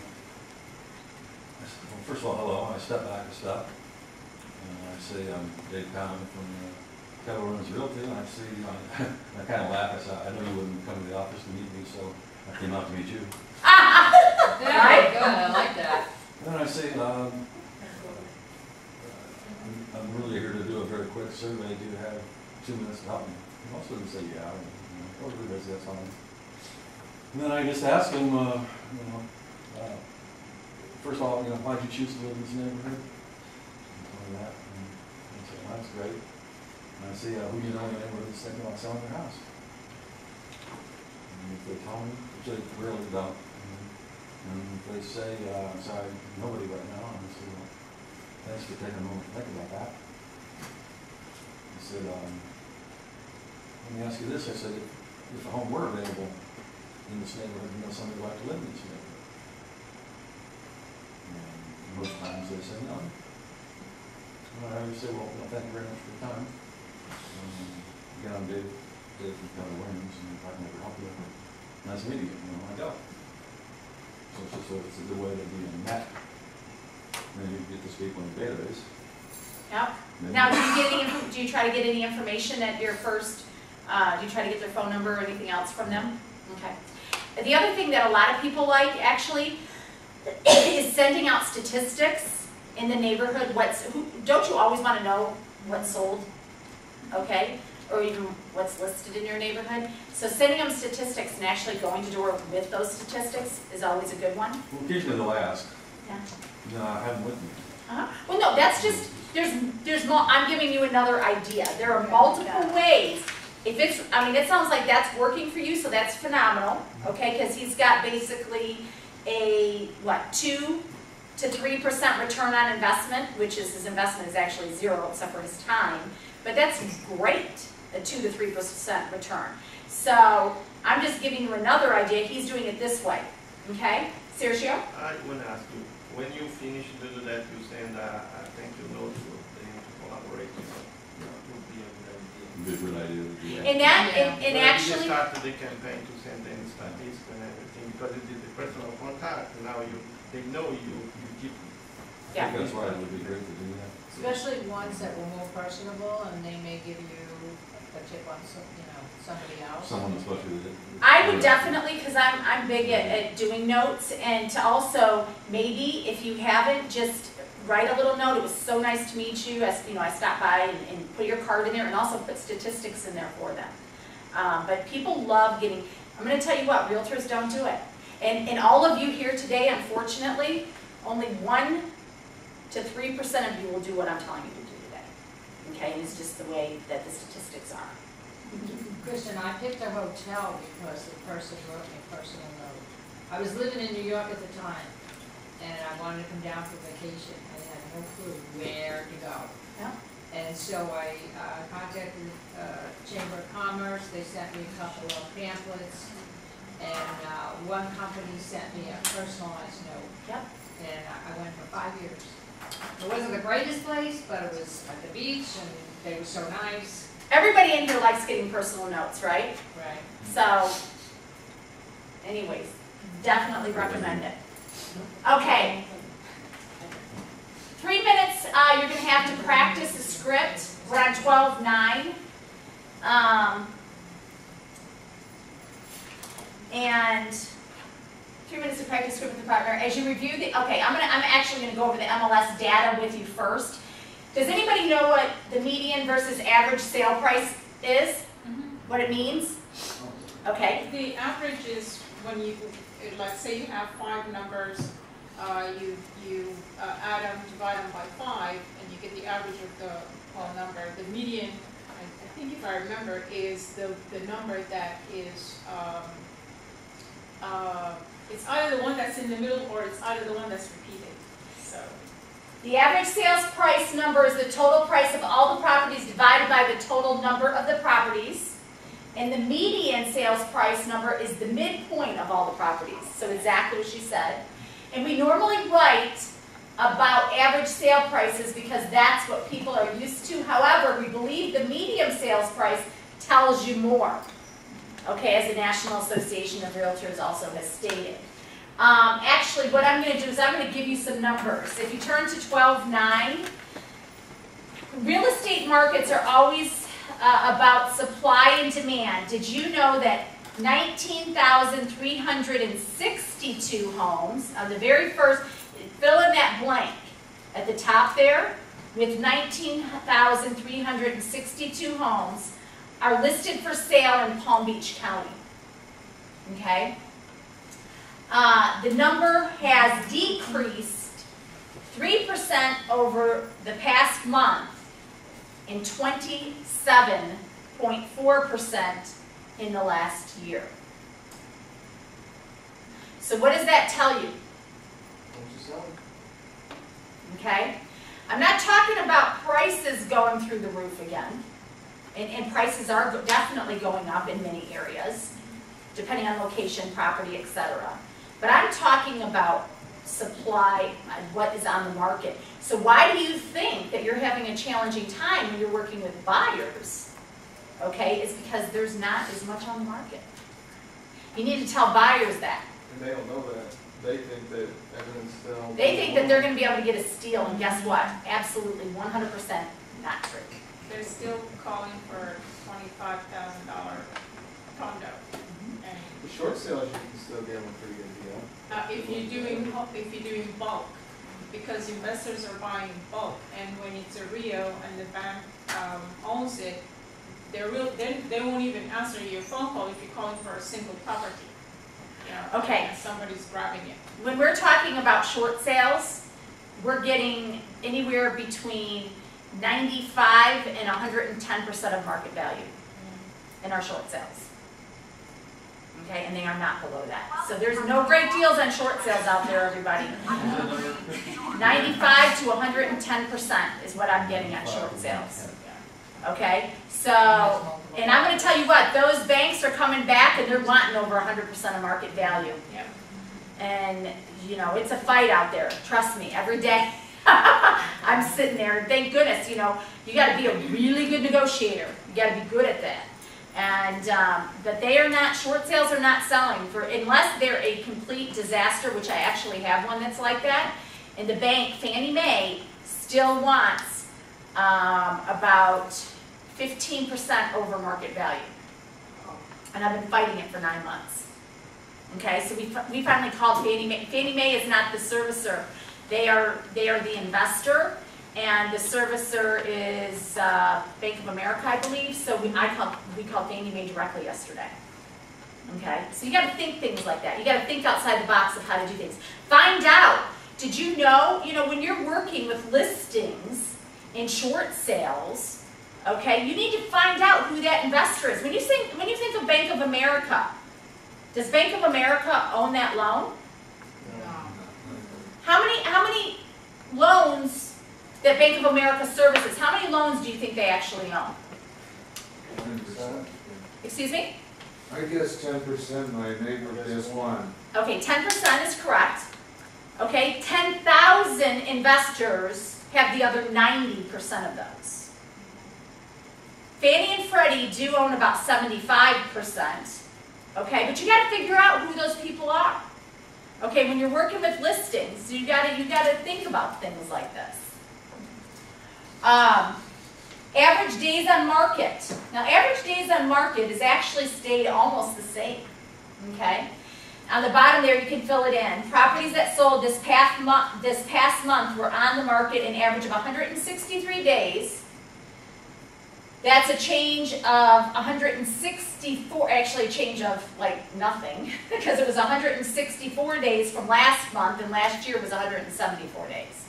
first of all, hello, I step back a step. I say, I'm Dave Conlon from Kettle Runs Realty, and I see, I kind of laugh, I said, I know you wouldn't come to the office to meet me, so I came out to meet you. Very good, I like that. And then I say, I'm really here to do a very quick survey. Do you have 2 minutes to help me? Most of them say, yeah. Totally busy, that's fine. And then I just ask them, first of all, why did you choose to live in this neighborhood? And tell me that. And I say, well, that's great. And I say, who do you know in the neighborhood that's thinking about selling their house? And if they tell me, which they rarely don't, and if they say, I'm sorry, nobody right now, and I say, well, thanks for taking a moment to think about that. I said, let me ask you this. I said, if a home were available in this neighborhood, somebody would like to live in this neighborhood. And most times they say no. And I would say, well, thank you very much for your time. Again, I'm Dave from Keller Williams, and if I can ever help you. And I nice meeting you, I go. So it's a good way to be met. Then you get to speak on the database. Yep. Maybe- Now, do you try to get any information at your first, do you try to get their phone number or anything else from them? Okay. The other thing that a lot of people like, actually, is sending out statistics in the neighborhood. Don't you always want to know what's sold? Okay? Or even what's listed in your neighborhood. So sending them statistics and actually going to door with those statistics is always a good one. Well, occasionally they'll ask. Yeah. No, I have them with me. Well, no, that's just, there's more, I'm giving you another idea. There are multiple ways. If it's, I mean, it sounds like that's working for you, so that's phenomenal, okay? Because he's got basically a, 2 to 3% return on investment, which is, his investment is actually 0 except for his time. But that's great, a 2 to 3% return. So I'm just giving you another idea. He's doing it this way, okay? Sergio? I want to ask you, when you finish to do that, you send a thank you note to them to collaborate with you. That would be a good idea. Good idea. And that, and When actually, you started the campaign to send them statistics and everything, because it is the personal contact, now they know you keep. yeah. I think that's why it would be great to do that. Especially ones that were more personable, and they may give you a tip on somebody else. Someone especially that. I would definitely, because I'm big at doing notes, and to also, maybe if you haven't, just write a little note. It was so nice to meet you. I stopped by and put your card in there, and also put statistics in there for them. But people love getting, I'm going to tell you what, realtors don't do it. And all of you here today, unfortunately, only 1 to 3% of you will do what I'm telling you to do today. Okay, and it's just the way that the statistics are. Kristin, I picked a hotel because the person wrote me a personal note. I was living in New York at the time, and I wanted to come down for vacation. I had no clue where to go. Yeah. And so I contacted Chamber of Commerce. They sent me a couple of pamphlets, and one company sent me a personalized note. Yep. And I went for 5 years. It wasn't the greatest place, but it was at the beach, and they were so nice. Everybody in here likes getting personal notes, right? Right. So, anyways, definitely recommend it. Okay. 3 minutes, you're going to have to practice the script. We're on 12:9. And 3 minutes to practice script with the partner. As you review the, okay, I'm actually going to go over the MLS data with you first. Does anybody know what the median versus average sale price is? What it means? Okay. The average is when you, like say you have 5 numbers, you add them, divide them by 5, and you get the average of the whole number. The median, I think if I remember, is the number that is, it's either the one that's in the middle or it's either the one that's repeated. So. The average sales price number is the total price of all the properties divided by the total number of the properties. And the median sales price number is the midpoint of all the properties. So exactly what she said. And we normally write about average sale prices because that's what people are used to. However, we believe the median sales price tells you more. Okay, as the National Association of Realtors also has stated. Actually, what I'm going to do is I'm going to give you some numbers. If you turn to 12:9, real estate markets are always about supply and demand. Did you know that 19,362 homes on the very first, fill in that blank at the top there, with 19,362 homes are listed for sale in Palm Beach County. Okay? The number has decreased 3% over the past month and 27.4% in the last year. So what does that tell you? Okay? I'm not talking about prices going through the roof again. And prices are definitely going up in many areas, depending on location, property, etc. But I'm talking about supply, what is on the market. So why do you think that you're having a challenging time when you're working with buyers? Okay, it's because there's not as much on the market. You need to tell buyers that. And they don't know that. They think that everything's still. They think that they're going to be able to get a steal, and guess what? Absolutely 100% not true. They're still calling for $25,000 condo. And The short sales, you can still get them a pretty good deal. if you're doing bulk, because investors are buying bulk, and when it's a REO and the bank owns it, they won't even answer your phone call if you're calling for a single property. Okay. And somebody's grabbing it. When we're talking about short sales, we're getting anywhere between 95 and 110% of market value in our short sales. Okay, and they are not below that. So there's no great deals on short sales out there, everybody. 95 to 110% is what I'm getting on short sales. Okay, so, and I'm going to tell you what, those banks are coming back and they're wanting over 100% of market value. Yep. And, you know, it's a fight out there. Trust me, every day I'm sitting there, and thank goodness, you know, you got to be a really good negotiator. You got to be good at that. And, but they are not, short sales are not selling for, unless they're a complete disaster, which I actually have one that's like that. And the bank, Fannie Mae, still wants about 15% over market value. And I've been fighting it for 9 months. Okay, so we finally called Fannie Mae. Fannie Mae is not the servicer. They are the investor, and the servicer is Bank of America, I believe. So we called Fannie Mae directly yesterday. Okay, so you got to think things like that. You got to think outside the box of how to do things. Find out. Did you know when you're working with listings in short sales, okay, you need to find out who that investor is. When you think of Bank of America, does Bank of America own that loan? How many loans that Bank of America services, how many loans do you think they actually own? 10%. Excuse me? I guess 10%, my neighbor just one. Okay, 10% is correct. Okay, 10,000 investors have the other 90% of those. Fannie and Freddie do own about 75%. Okay, but you got to figure out who those people are. Okay, when you're working with listings, you got to think about things like this. Average days on market. Now, average days on market has actually stayed almost the same. Okay, on the bottom there you can fill it in. Properties that sold this past month were on the market an average of 163 days. That's a change of 164, actually a change of like nothing, because it was 164 days from last month, and last year was 174 days.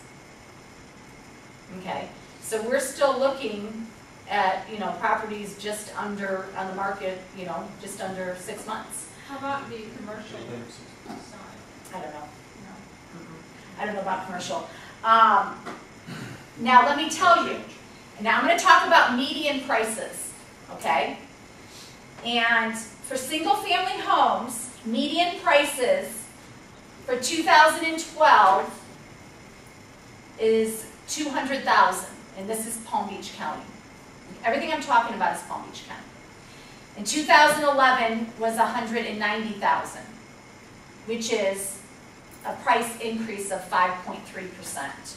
Okay, so we're still looking at, properties just under, on the market, just under 6 months. How about the commercial side? I don't know. No. I don't know about commercial. Now let me tell you. Now I'm going to talk about median prices, okay? And for single-family homes, median prices for 2012 is $200,000, and this is Palm Beach County. Everything I'm talking about is Palm Beach County. In 2011 was $190,000, which is a price increase of 5.3%.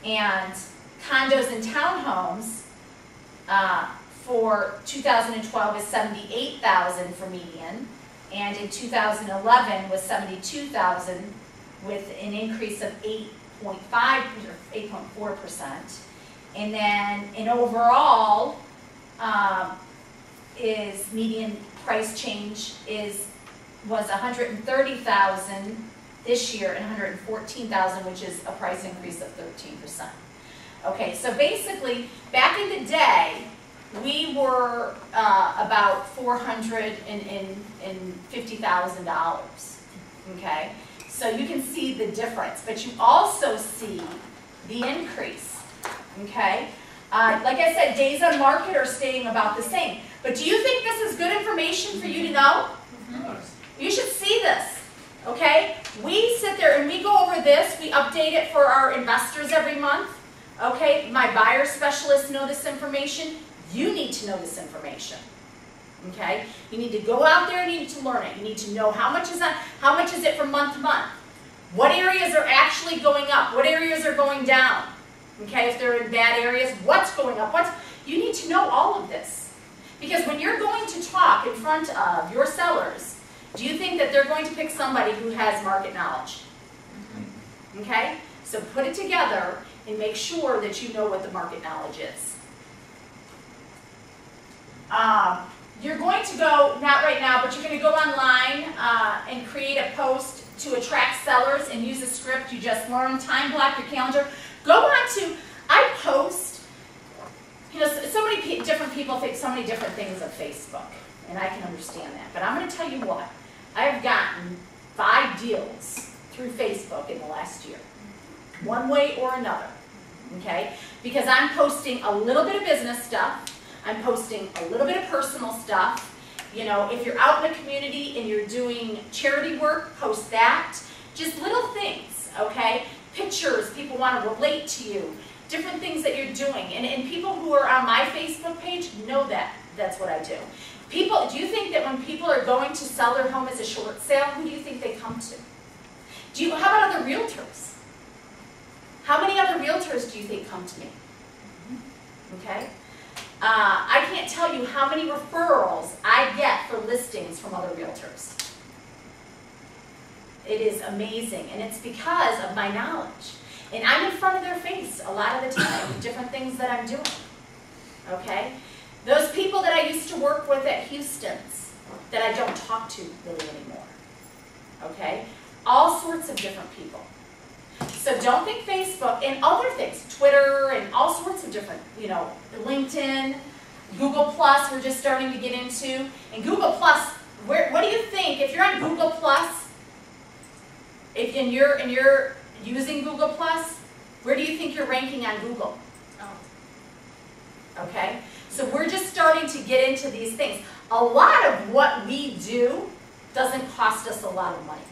And condos and townhomes for 2012 is $78,000 for median, and in 2011 was $72,000 with an increase of 8.4%. And then in overall is median price change was $130,000 this year and $114,000, which is a price increase of 13%. Okay, so basically, back in the day, we were about $450,000. Okay, so you can see the difference, but you also see the increase. Okay, like I said, days on market are staying about the same. But do you think this is good information for you to know? You should see this. Okay, we sit there and we go over this. We update it for our investors every month. Okay, my buyer specialists know this information. You need to know this information. Okay? You need to go out there and you need to learn it. You need to know how much is it from month to month. What areas are actually going up? What areas are going down? Okay, if they're in bad areas, what's going up? You need to know all of this. Because when you're going to talk in front of your sellers, do you think that they're going to pick somebody who has market knowledge? Okay? So put it together and make sure that you know what the market knowledge is. You're going to go, not right now, but you're going to go online and create a post to attract sellers and use a script you just learned. Time block your calendar. Go on to, I post, you know, so many different people think so many different things of Facebook, and I can understand that. But I'm going to tell you what, I've gotten 5 deals through Facebook in the last year, one way or another, okay? Because I'm posting a little bit of business stuff, I'm posting a little bit of personal stuff. You know, if you're out in the community and you're doing charity work, post that. Just little things, okay? Pictures, people want to relate to you. Different things that you're doing. And people who are on my Facebook page know that. That's what I do. People, do you think that when people are going to sell their home as a short sale, who do you think they come to? How about other realtors? How many other realtors do you think come to me? Okay? I can't tell you how many referrals I get for listings from other realtors. It is amazing, and it's because of my knowledge. And I'm in front of their face a lot of the time with different things that I'm doing. Okay? Those people that I used to work with at Houston's that I don't talk to really anymore. Okay? All sorts of different people. So don't think Facebook and other things, Twitter and all sorts of different, you know, LinkedIn, Google Plus we're just starting to get into. And Google Plus, what do you think, if you're on Google Plus, and you're using Google Plus, where do you think you're ranking on Google? Okay? So we're just starting to get into these things. A lot of what we do doesn't cost us a lot of money.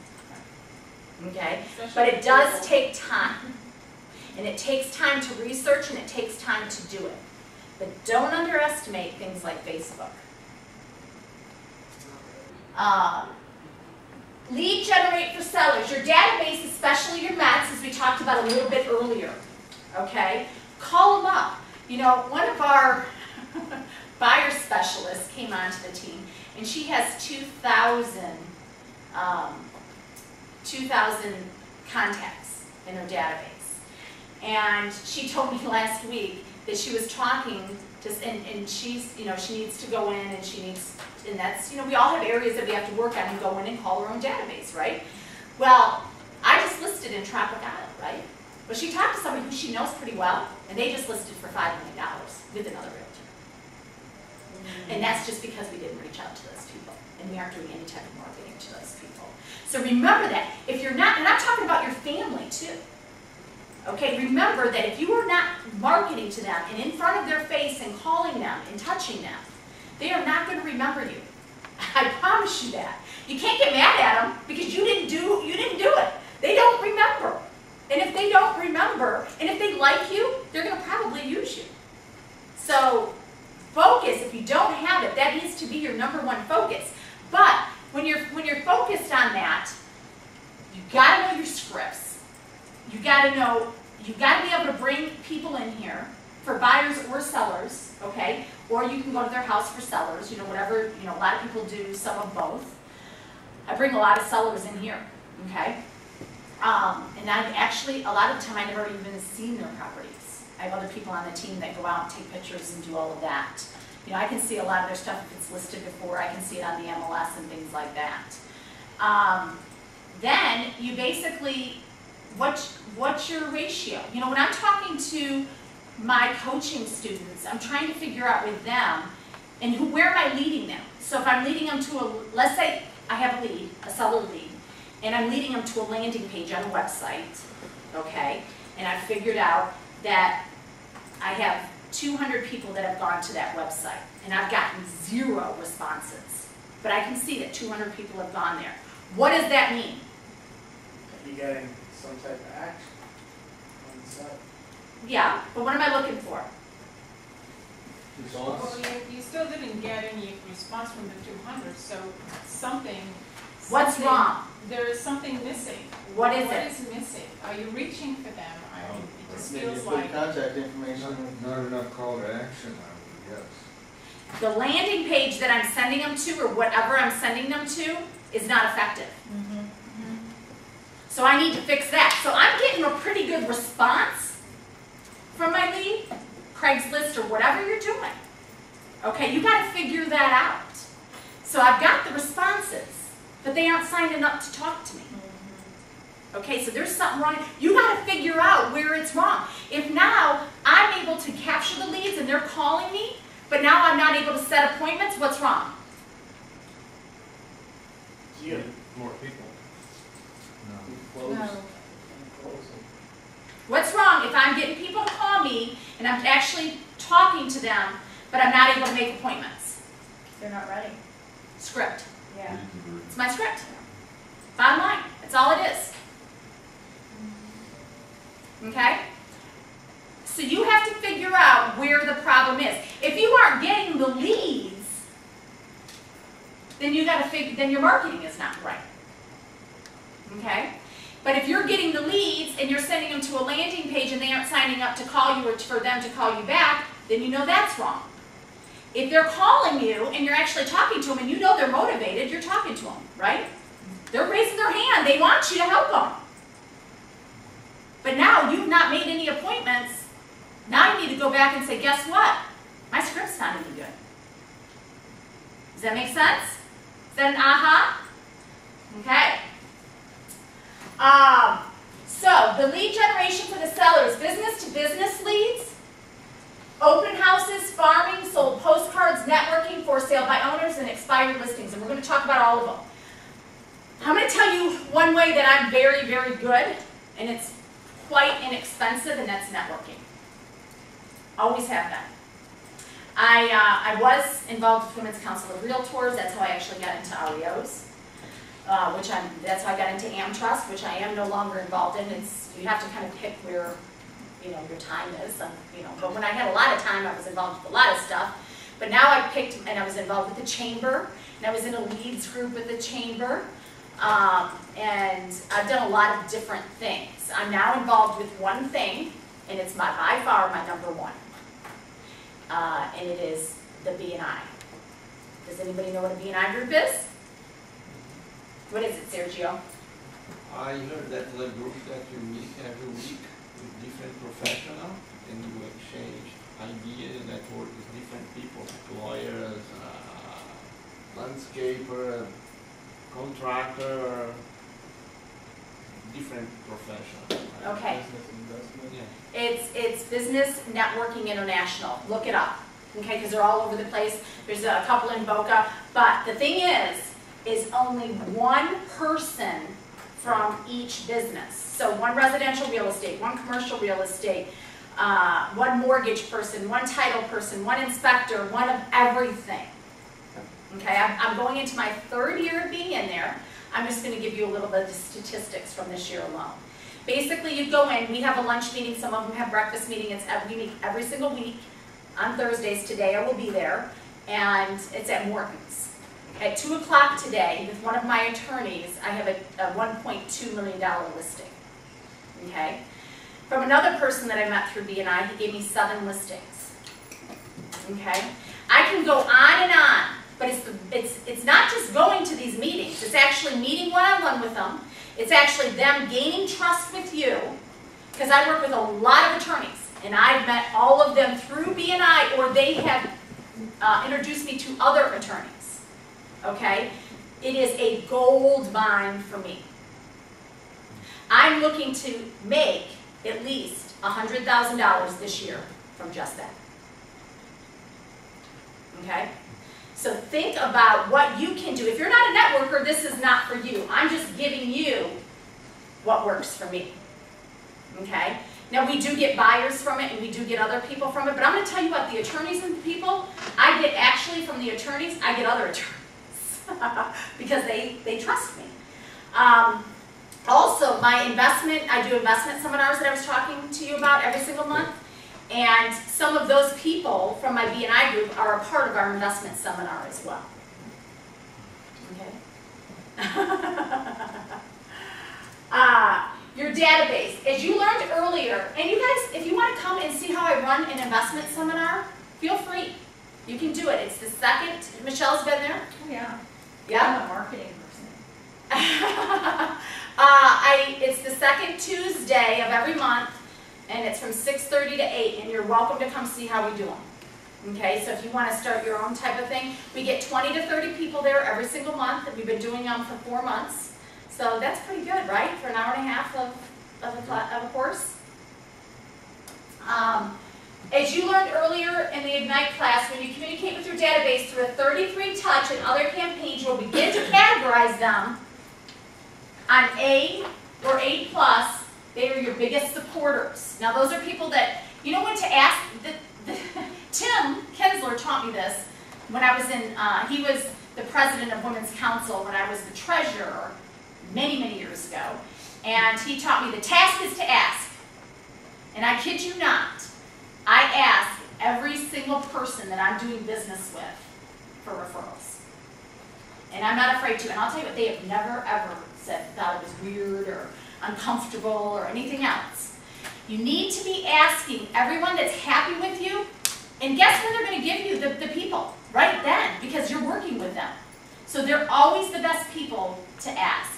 Okay? But it does take time. And it takes time to research and it takes time to do it. But don't underestimate things like Facebook. Lead generate for sellers. Your database, especially your Mets, as we talked about a little bit earlier. Okay? Call them up. You know, one of our buyer specialists came onto the team, and she has 2,000 contacts in her database. And she told me last week that she was talking to, and she's, you know, she needs to go in and she needs, and that's, you know, we all have areas that we have to work on and go in and call our own database, right? Well, I just listed in Tropic Island, right? But she talked to somebody who she knows pretty well, and they just listed for $5 million with another realtor. And that's just because we didn't reach out to those people, and we aren't doing any type of marketing to those people. So remember that. If you're not, and I'm talking about your family too. Okay, remember that if you are not marketing to them and in front of their face and calling them and touching them, they are not going to remember you. I promise you that. You can't get mad at them because you didn't do it. They don't remember. And if they don't remember, and if they like you, they're going to probably use you. So focus, if you don't have it, that needs to be your #1 focus. But when you're focused on that, you got to know your scripts. You got to be able to bring people in here for buyers or sellers, okay? Or you can go to their house for sellers, you know, whatever, you know, a lot of people do some of both. I bring a lot of sellers in here, okay? And I've actually, a lot of the time, I never even seen their properties. I have other people on the team that go out and take pictures and do all of that. You know, I can see a lot of their stuff if it's listed before. I can see it on the MLS and things like that. Then you basically, what's your ratio? You know, when I'm talking to my coaching students, I'm trying to figure out with them, and where am I leading them? So if I'm leading them to let's say I have a lead, a seller lead, and I'm leading them to a landing page on a website, okay? And I've figured out that I have 200 people that have gone to that website, and I've gotten 0 responses. But I can see that 200 people have gone there. What does that mean? Are you getting some type of action on the site? Yeah, but what am I looking for? Well, you still didn't get any response from the 200, so something. What's wrong? There is something missing. What is What it? is missing? Are you reaching for them? It just Maybe feels put like. contact information. Not enough call to action, I would guess. The landing page that I'm sending them to, or whatever I'm sending them to, is not effective. So I need to fix that. So I'm getting a pretty good response from my lead, Craigslist, or whatever you're doing. Okay, you got to figure that out. So I've got the responses, but they aren't signing up to talk to me. Okay, so there's something wrong. You got to figure out where it's wrong. If now I'm able to capture the leads and they're calling me, but now I'm not able to set appointments, what's wrong? You. More people. Close. What's wrong if I'm getting people to call me and I'm actually talking to them, but I'm not able to make appointments? They're not ready. Script. Yeah. It's my script. Bottom line. That's all it is. Okay? So you have to figure out where the problem is. If you aren't getting the leads, then you got to figure, then your marketing is not right. Okay? But if you're getting the leads and you're sending them to a landing page and they aren't signing up to call you or for them to call you back, then you know that's wrong. If they're calling you and you're actually talking to them and you know they're motivated, you're talking to them, right? They're raising their hand. They want you to help them. But now you've not made any appointments. Now you need to go back and say, guess what? My script's not any good. Does that make sense? Is that an aha? Okay. So the lead generation for the sellers, business-to-business leads, open houses, farming, sold postcards, networking, for sale by owners, and expired listings. And we're going to talk about all of them. I'm going to tell you one way that I'm very, very good, and it's quite inexpensive, and that's networking. Always have been. I was involved with Women's Council of Realtors. That's how I actually got into REOs. That's how I got into AmTrust, which I am no longer involved in. You have to kind of pick where, your time is. But when I had a lot of time, I was involved with a lot of stuff. But now I picked, and I was involved with the chamber, and I was in a leads group with the chamber, and I've done a lot of different things. I'm now involved with one thing, and it's by far my number one, and it is the B&I. Does anybody know what a B&I group is? What is it, Sergio? I heard that the group that you meet every week with different professionals and you exchange ideas and network with different people, lawyers, landscaper, contractor, different professionals. Right? Okay. Business investment. Yeah. It's Business Networking International. Look it up, okay? Because they're all over the place. There's a couple in Boca. But the thing is only one person from each business. So one residential real estate, one commercial real estate, one mortgage person, one title person, one inspector, one of everything. Okay, I'm going into my third year of being in there. I'm just going to give you a little bit of statistics from this year alone. Basically, you go in, we have a lunch meeting, some of them have breakfast meeting, we meet every single week on Thursdays. Today I will be there, and it's at Morton's. At 2 o'clock today, with one of my attorneys, I have a $1.2 million listing. Okay? From another person that I met through B&I, he gave me 7 listings. Okay? I can go on and on, but it's not just going to these meetings. It's actually meeting one-on-one with them. It's actually them gaining trust with you, because I work with a lot of attorneys, and I've met all of them through B&I, or they have introduced me to other attorneys. Okay? It is a gold mine for me. I'm looking to make at least $100,000 this year from just that. Okay? So think about what you can do. If you're not a networker, this is not for you. I'm just giving you what works for me. Okay? Now, we do get buyers from it, and we do get other people from it, but I'm going to tell you about the attorneys and the people. I get, actually, from the attorneys, I get other attorneys. Because they trust me. Also, my investment, I do investment seminars that I was talking to you about every single month. And some of those people from my B&I group are a part of our investment seminar as well. Okay? Your database. As you learned earlier, and you guys, if you want to come and see how I run an investment seminar, feel free. You can do it. It's the second. Michelle's been there? Oh, yeah. Yeah? I'm a marketing person. It's the second Tuesday of every month, and it's from 6:30 to 8, and you're welcome to come see how we do them. Okay, so if you want to start your own type of thing, we get 20 to 30 people there every single month, and we've been doing them for 4 months. So that's pretty good, right, for an hour and a half of a course? As you learned earlier in the Ignite class, when you communicate with your database through a 33 touch and other campaigns, you'll begin to categorize them on A or A+. They are your biggest supporters. Now those are people that, you know what to ask, Tim Kinsler taught me this when I was in, he was the president of Women's Council when I was the treasurer many, many years ago. And he taught me the task is to ask. And I kid you not, I ask every single person that I'm doing business with for referrals. And I'm not afraid to. And I'll tell you what, they have never ever thought it was weird or uncomfortable or anything else. You need to be asking everyone that's happy with you, and guess when they're going to give you the people? Right then, because you're working with them. So they're always the best people to ask,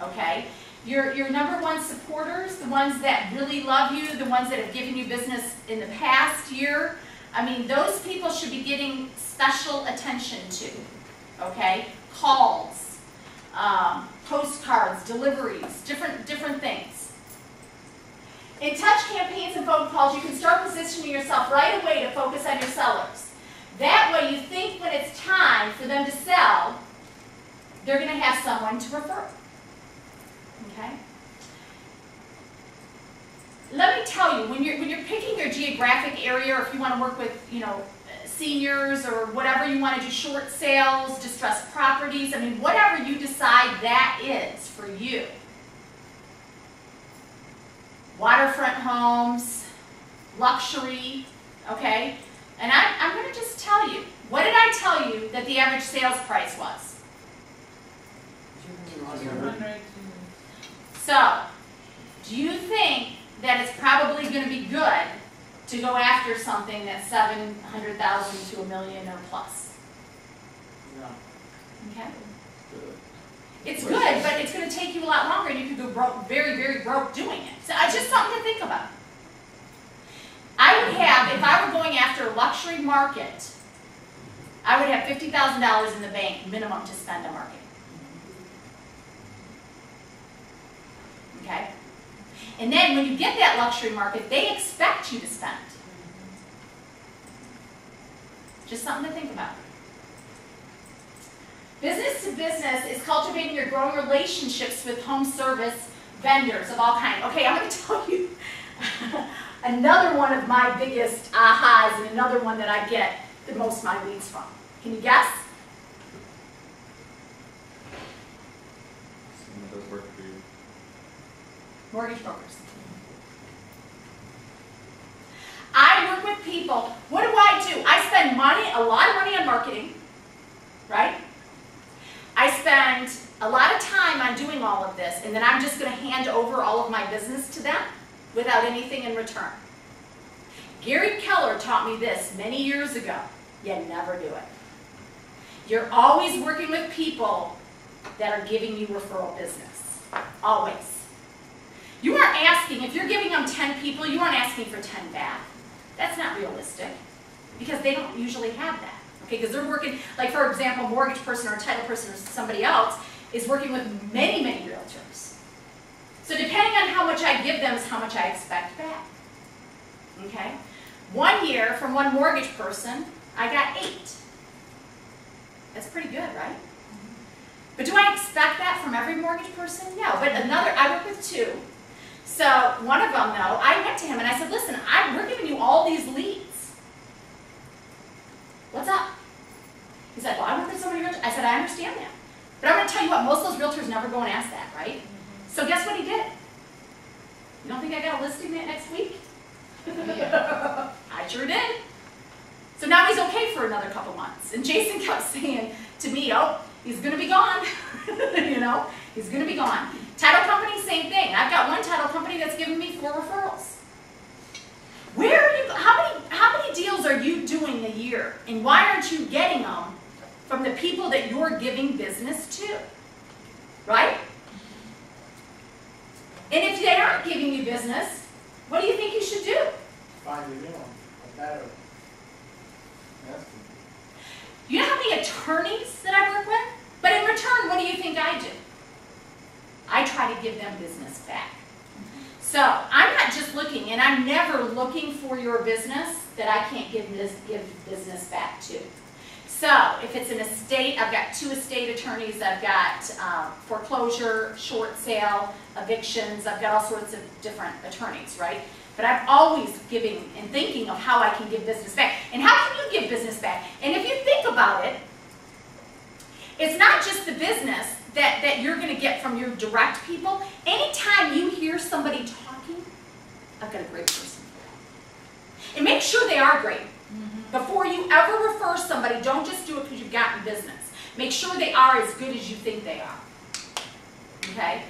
okay? Your number one supporters, the ones that really love you, the ones that have given you business in the past year, I mean, those people should be getting special attention to, okay? Calls, postcards, deliveries, different things. In touch campaigns and phone calls, you can start positioning yourself right away to focus on your sellers. That way you think when it's time for them to sell, they're going to have someone to refer. Okay? Let me tell you, when you're picking your geographic area, or if you want to work with, seniors or whatever you want to do, short sales, distressed properties, I mean, whatever you decide that is for you. Waterfront homes, luxury, okay? And I'm going to just tell you, what did I tell you that the average sales price was? 200. So, do you think that it's probably going to be good to go after something that's 700,000 to $1 million or plus? No. Okay? It's good, but it's going to take you a lot longer, and you could go broke, very, very broke doing it. So it's just something to think about. I would have, if I were going after a luxury market, I would have $50,000 in the bank minimum to spend on marketing. Okay? And then when you get that luxury market, they expect you to spend. Just something to think about. Business to business is cultivating your growing relationships with home service vendors of all kinds. Okay, I'm going to tell you another one of my biggest ahas and another one that I get the most of my leads from. Can you guess? Someone does work for you. Mortgage brokers. I work with people. What do? I spend money, a lot of money on marketing, right? I spend a lot of time on doing all of this, and then I'm just going to hand over all of my business to them without anything in return. Gary Keller taught me this many years ago. You never do it. You're always working with people that are giving you referral business. Always. You aren't asking, if you're giving them 10 people, you aren't asking for 10 back. That's not realistic, because they don't usually have that. Okay, because they're working, like for example, a mortgage person or a title person or somebody else is working with many, many realtors. So depending on how much I give them is how much I expect back. Okay? 1 year from one mortgage person, I got 8. That's pretty good, right? But do I expect that from every mortgage person? No, but another, I work with 2. So one of them though, I went to him and I said, listen, we're giving you all these leads. What's up? He said, well, I work with so many realtors. I said, I understand that. But I'm going to tell you what, most of those realtors never go and ask that, right? So guess what he did? You don't think I got a listing that next week? Yeah. I sure did. So now he's okay for another couple months. And Jason kept saying to me, oh, he's going to be gone. You know, he's going to be gone. Title company, same thing. I've got one title company that's given me 4 referrals. Where are you, how many deals are you doing a year? And why aren't you getting them from the people that you're giving business to? Right? And if they aren't giving you business, what do you think you should do? Find a new one, a better. You know how many attorneys that I work with? But in return, what do you think I do? I try to give them business back. So I'm not just looking, and I'm never looking for your business that I can't give business back to. So if it's an estate, I've got 2 estate attorneys. I've got foreclosure, short sale, evictions. I've got all sorts of different attorneys, right? But I'm always giving and thinking of how I can give business back. And how can you give business back? And if you think about it, it's not just the business that you're going to get from your direct people. Anytime you hear somebody talking, I've got a great person for that. And make sure they are great. Before you ever refer somebody, don't just do it because you've gotten business. Make sure they are as good as you think they are. Okay?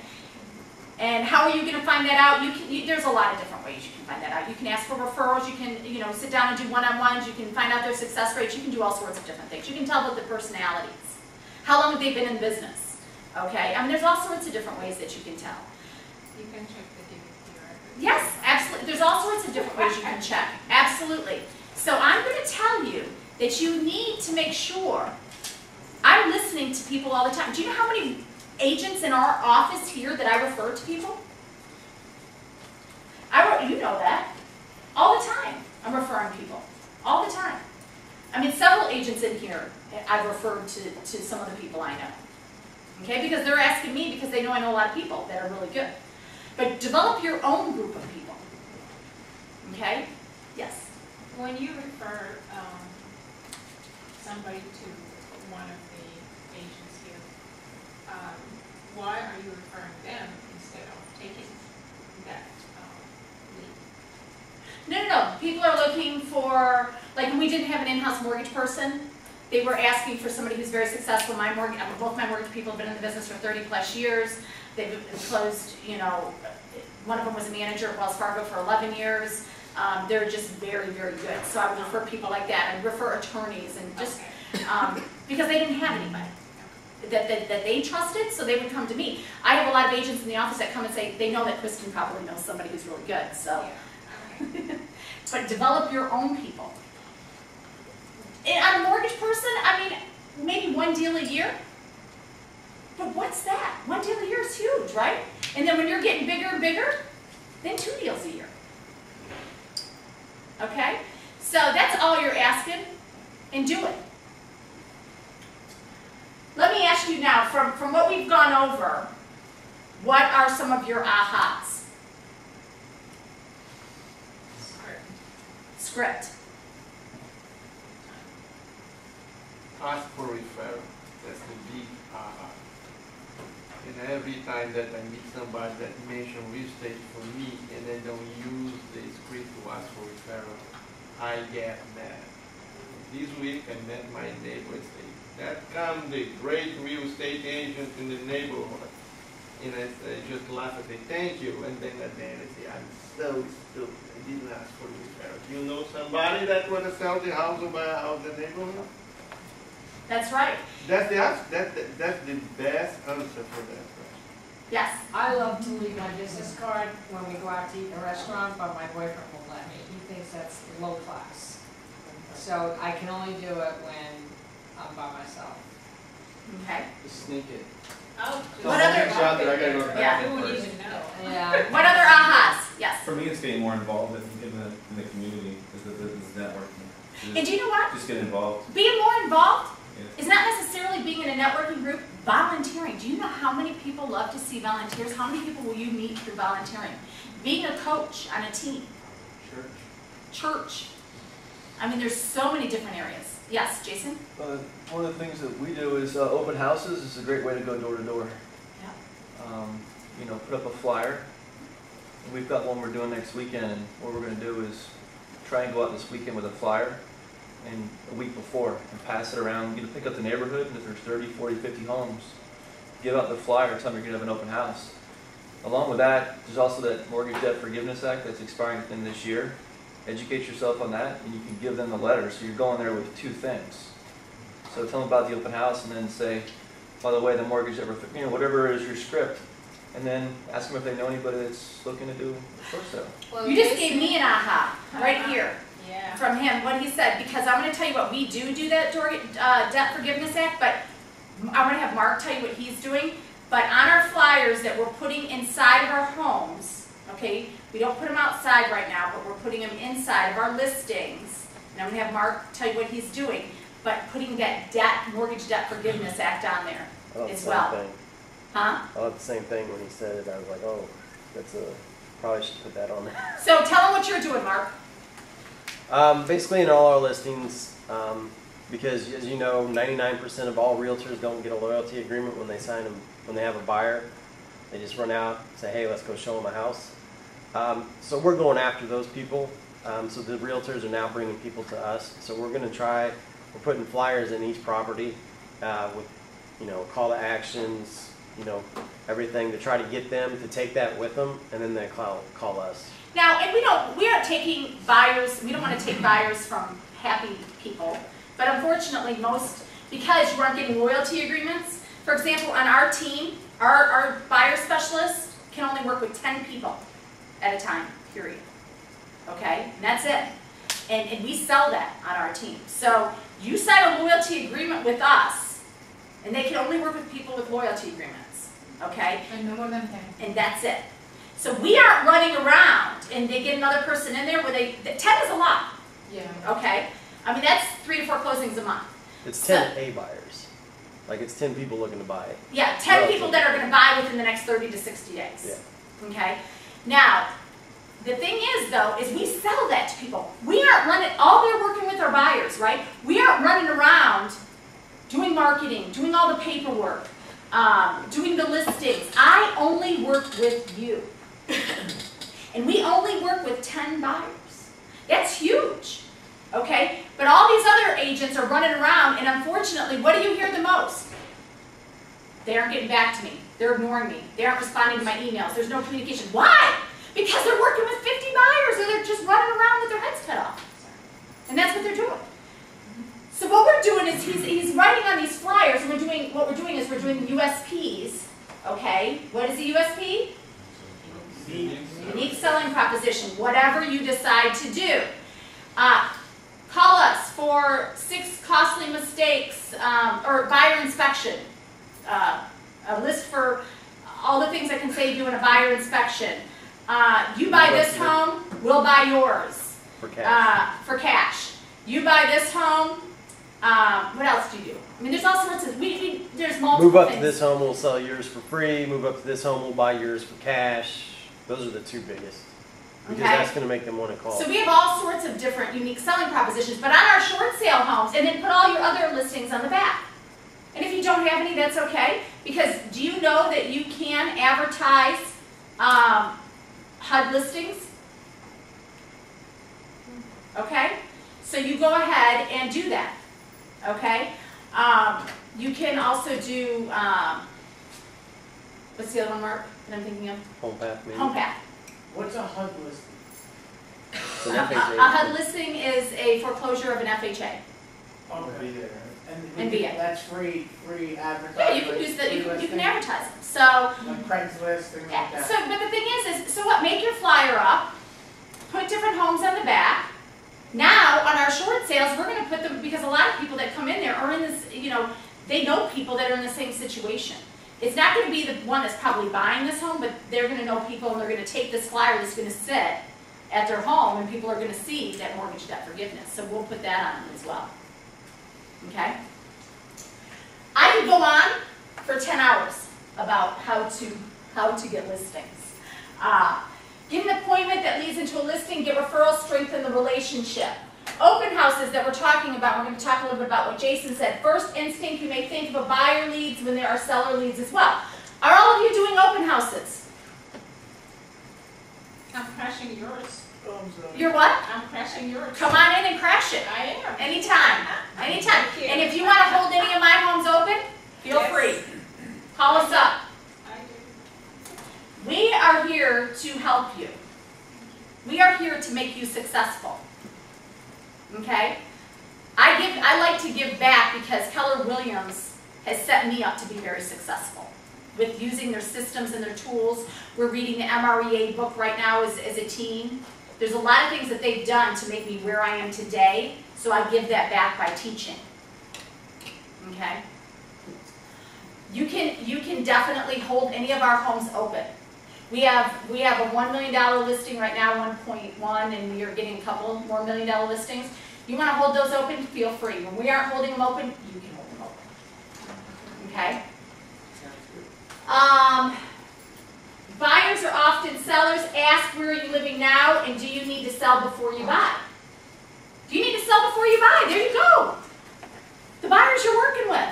And how are you going to find that out? There's a lot of different ways you can find that out. You can ask for referrals. You can, sit down and do one-on-ones. You can find out their success rates. You can do all sorts of different things. You can tell about their personalities. How long have they been in business? Okay? I mean, there's all sorts of different ways that you can tell. You can check the DVT record. Yes, absolutely. There's all sorts of different ways you can check. Absolutely. So I'm going to tell you that you need to make sure. I'm listening to people all the time. Do you know how many agents in our office here that I refer to people? You know that. All the time I'm referring people. All the time. I mean, several agents in here I've referred to some of the people I know. Okay, because they're asking me because they know I know a lot of people that are really good. But develop your own group of people. Okay? Yes? When you refer somebody to one of the agents here, why are you referring them instead of taking that lead? No. People are looking for, like when we didn't have an in-house mortgage person, they were asking for somebody who's very successful. Both my mortgage people have been in the business for 30 plus years. They've closed, one of them was a manager at Wells Fargo for 11 years. They're just very, very good. So I would refer people like that. I'd refer attorneys and just, because they didn't have anybody that they trusted, so they would come to me. I have a lot of agents in the office that come and say, they know that Kristin probably knows somebody who's really good, so. But develop your own people. And on a mortgage person, I mean, maybe 1 deal a year. But what's that? 1 deal a year is huge, right? And then when you're getting bigger and bigger, then 2 deals a year. Okay? So that's all you're asking, and do it. Let me ask you now, from what we've gone over, what are some of your ahas? Script. Ask for referral. That's the big aha. And every time that I meet somebody that mentions real estate for me and they don't use the script to ask for referral, I get mad. This week I met my neighbor and said, "That come the great real estate agent in the neighborhood." And I just laugh and say, "Thank you." And then at the end I say, "I'm so stupid. I didn't ask for referral." You know somebody that want to sell the house or buy a house in the neighborhood? That's right. That's the best answer for that question. Yes. I love to leave my business card when we go out to eat in a restaurant, but my boyfriend won't let me. He thinks that's low class. So I can only do it when I'm by myself. Okay. Just sneak it. Oh, What other- Shot there, I gotta go to the Yeah. who bathroom would first. even know? Yeah. What other ahas? Yes. For me, it's getting more involved in the community, is networking. And do you know what? Just get involved. Being more involved Yeah. is not necessarily being in a networking group. Volunteering. Do you know how many people love to see volunteers? How many people will you meet through volunteering? Being a coach on a team. Church. I mean, there's so many different areas. Yes, Jason? One of the things that we do is open houses is a great way to go door to door. Yeah. Put up a flyer We've got one we're doing next weekend, and what we're going to do is try and go out this weekend with a flyer and a week before and pass it around, pick up the neighborhood, and if there's 30, 40, 50 homes, give out the flyer, tell them you're going to have an open house. Along with that, there's also that Mortgage Debt Forgiveness Act that's expiring at the end of this year. Educate yourself on that, and you can give them the letter, so you're going there with two things. So tell them about the open house, and then say, by the way, the mortgage debt, whatever is your script, and then ask them if they know anybody that's looking to do a short sale. Well, You just gave me an aha right here Yeah. from him, what he said, because I'm going to tell you what we do that Debt Forgiveness Act, but I'm going to have Mark tell you what he's doing. But on our flyers that we're putting inside of our homes, okay, we don't put them outside right now, but we're putting them inside of our listings. And I'm going to have Mark tell you what he's doing, but putting that Mortgage Debt Forgiveness Act on there as well. Huh? I thought the same thing when he said it. I was like, oh, probably should put that on there. So tell them what you're doing, Mark. Basically in all our listings, because as you know, 99% of all realtors don't get a loyalty agreement when they sign them, when they have a buyer. They just run out and say, hey, let's go show them a house. So we're going after those people. So the realtors are now bringing people to us. So we're going to we're putting flyers in each property with, call to actions, everything to try to get them to take that with them, and then they call us. Now, and we aren't taking buyers, we don't want to take buyers from happy people, but unfortunately because you aren't getting loyalty agreements, for example, on our team, our buyer specialist can only work with 10 people at a time, period. Okay, and that's it. And we sell that on our team. So you sign a loyalty agreement with us, and they can only work with people with loyalty agreements, okay? And no more than 10. And that's it. So we aren't running around and they get another person in there where 10 is a lot, Yeah. okay? I mean, that's 3 to 4 closings a month. It's 10 A buyers. Like it's 10 people looking to buy it. Yeah, 10 people that are going to buy within the next 30 to 60 days. Yeah. Okay? Now, the thing is, though, is we sell that to people. We aren't running, all they're working with are buyers, right? We aren't running around doing marketing, doing all the paperwork, doing the listings. I only work with you. And we only work with 10 buyers. That's huge. Okay? But all these other agents are running around, and unfortunately, what do you hear the most? They aren't getting back to me. They're ignoring me. They aren't responding to my emails. There's no communication. Why? Because they're working with 50 buyers, or they're just running around with their heads cut off. And that's what they're doing. So what we're doing is he's writing on these flyers, and what we're doing is we're doing USPs. Okay? What is a USP? Unique selling proposition. Whatever you decide to do. Call us for 6 costly mistakes, or buyer inspection. A list for all the things I can save you in a buyer inspection. You buy this home, we'll buy yours. For cash. You buy this home, what else do you do? I mean, there's all sorts of, there's multiple Move up things. to this home, we'll sell yours for free. Move up to this home, we'll buy yours for cash. Those are the 2 biggest. Because that's going to make them want to call. So we have all sorts of different unique selling propositions, but on our short sale homes, and then put all your other listings on the back. And if you don't have any, that's okay. Because do you know that you can advertise HUD listings? Okay? So you go ahead and do that. Okay? You can also do, what's the other one, Mark, that I'm thinking of? Home path, maybe. Home path. What's a HUD listing? It's an A FHA. HUD listing is a foreclosure of an FHA. Okay. And be it. That's free advertising. Yeah, you can use that. You can advertise them. So, Like Craigslist, things like that. so, but the thing is so what? Make your flyer up. Put different homes on the back. Now, on our short sales, we're going to put them, because a lot of people that come in there are in this, they know people that are in the same situation. It's not going to be the one that's probably buying this home, but they're going to know people, and they're going to take this flyer that's going to sit at their home, and people are going to see that mortgage debt forgiveness. So we'll put that on them as well. Okay? I could go on for 10 hours about how to get listings. Get an appointment that leads into a listing, get referrals, strengthen the relationship. Open houses that we're talking about, we're going to talk a little bit about what Jason said. First instinct, you may think of a buyer leads when there are seller leads as well. Are all of you doing open houses? crashing yours. Come on in and crash it. I am. Anytime, anytime. Thank you. And if you want to hold any of my homes open, feel Yes. free. Call us up. I do. We are here to help you. We are here to make you successful. Okay? I like to give back because Keller Williams has set me up to be very successful with using their systems and their tools. We're reading the MREA book right now as a team. There's a lot of things that they've done to make me where I am today, so I give that back by teaching. Okay? You can definitely hold any of our homes open. We have a $1 million listing right now, 1.1, and we are getting a couple more $1 million listings. You want to hold those open, feel free. When we aren't holding them open, you can hold them open. Okay? Buyers are often sellers. Ask, where are you living now, and do you need to sell before you buy? Do you need to sell before you buy? There you go. The buyers you're working with.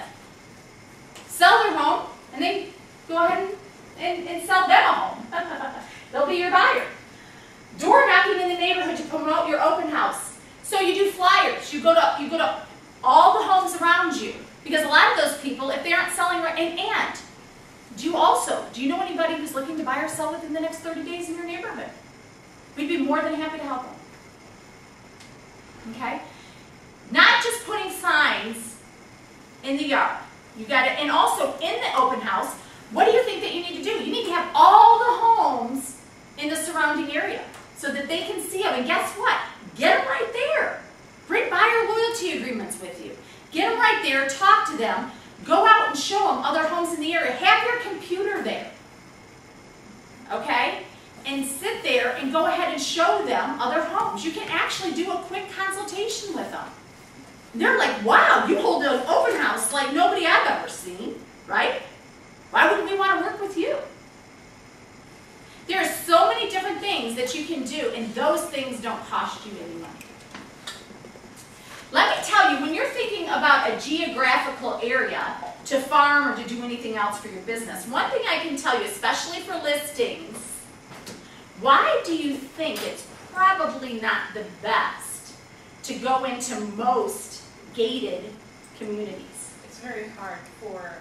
Sell their home, and then go ahead and sell them a home. They'll be your buyer. Door knocking in the neighborhood to promote your open house. So you do flyers. You go to all the homes around you, because a lot of those people, if they aren't selling right, and do you know anybody who's looking to buy or sell within the next 30 days in your neighborhood? We'd be more than happy to help them. Okay? Not just putting signs in the yard. You got it, and also in the open house, what do you think that you need to do? You need to have all the homes in the surrounding area so that they can see them. And guess what? Get them right there. Bring buyer loyalty agreements with you. Get them right there, talk to them, go out and show them other homes in the area. Have your computer there, okay? And sit there and go ahead and show them other homes. You can actually do a quick consultation with them. They're like, wow, you hold an open house like nobody I've ever seen, right? Why wouldn't we want to work with you? There are so many different things that you can do, and those things don't cost you any money. Let me tell you, when you're thinking about a geographical area to farm or to do anything else for your business, one thing I can tell you, especially for listings, why do you think it's probably not the best to go into most gated communities? It's very hard for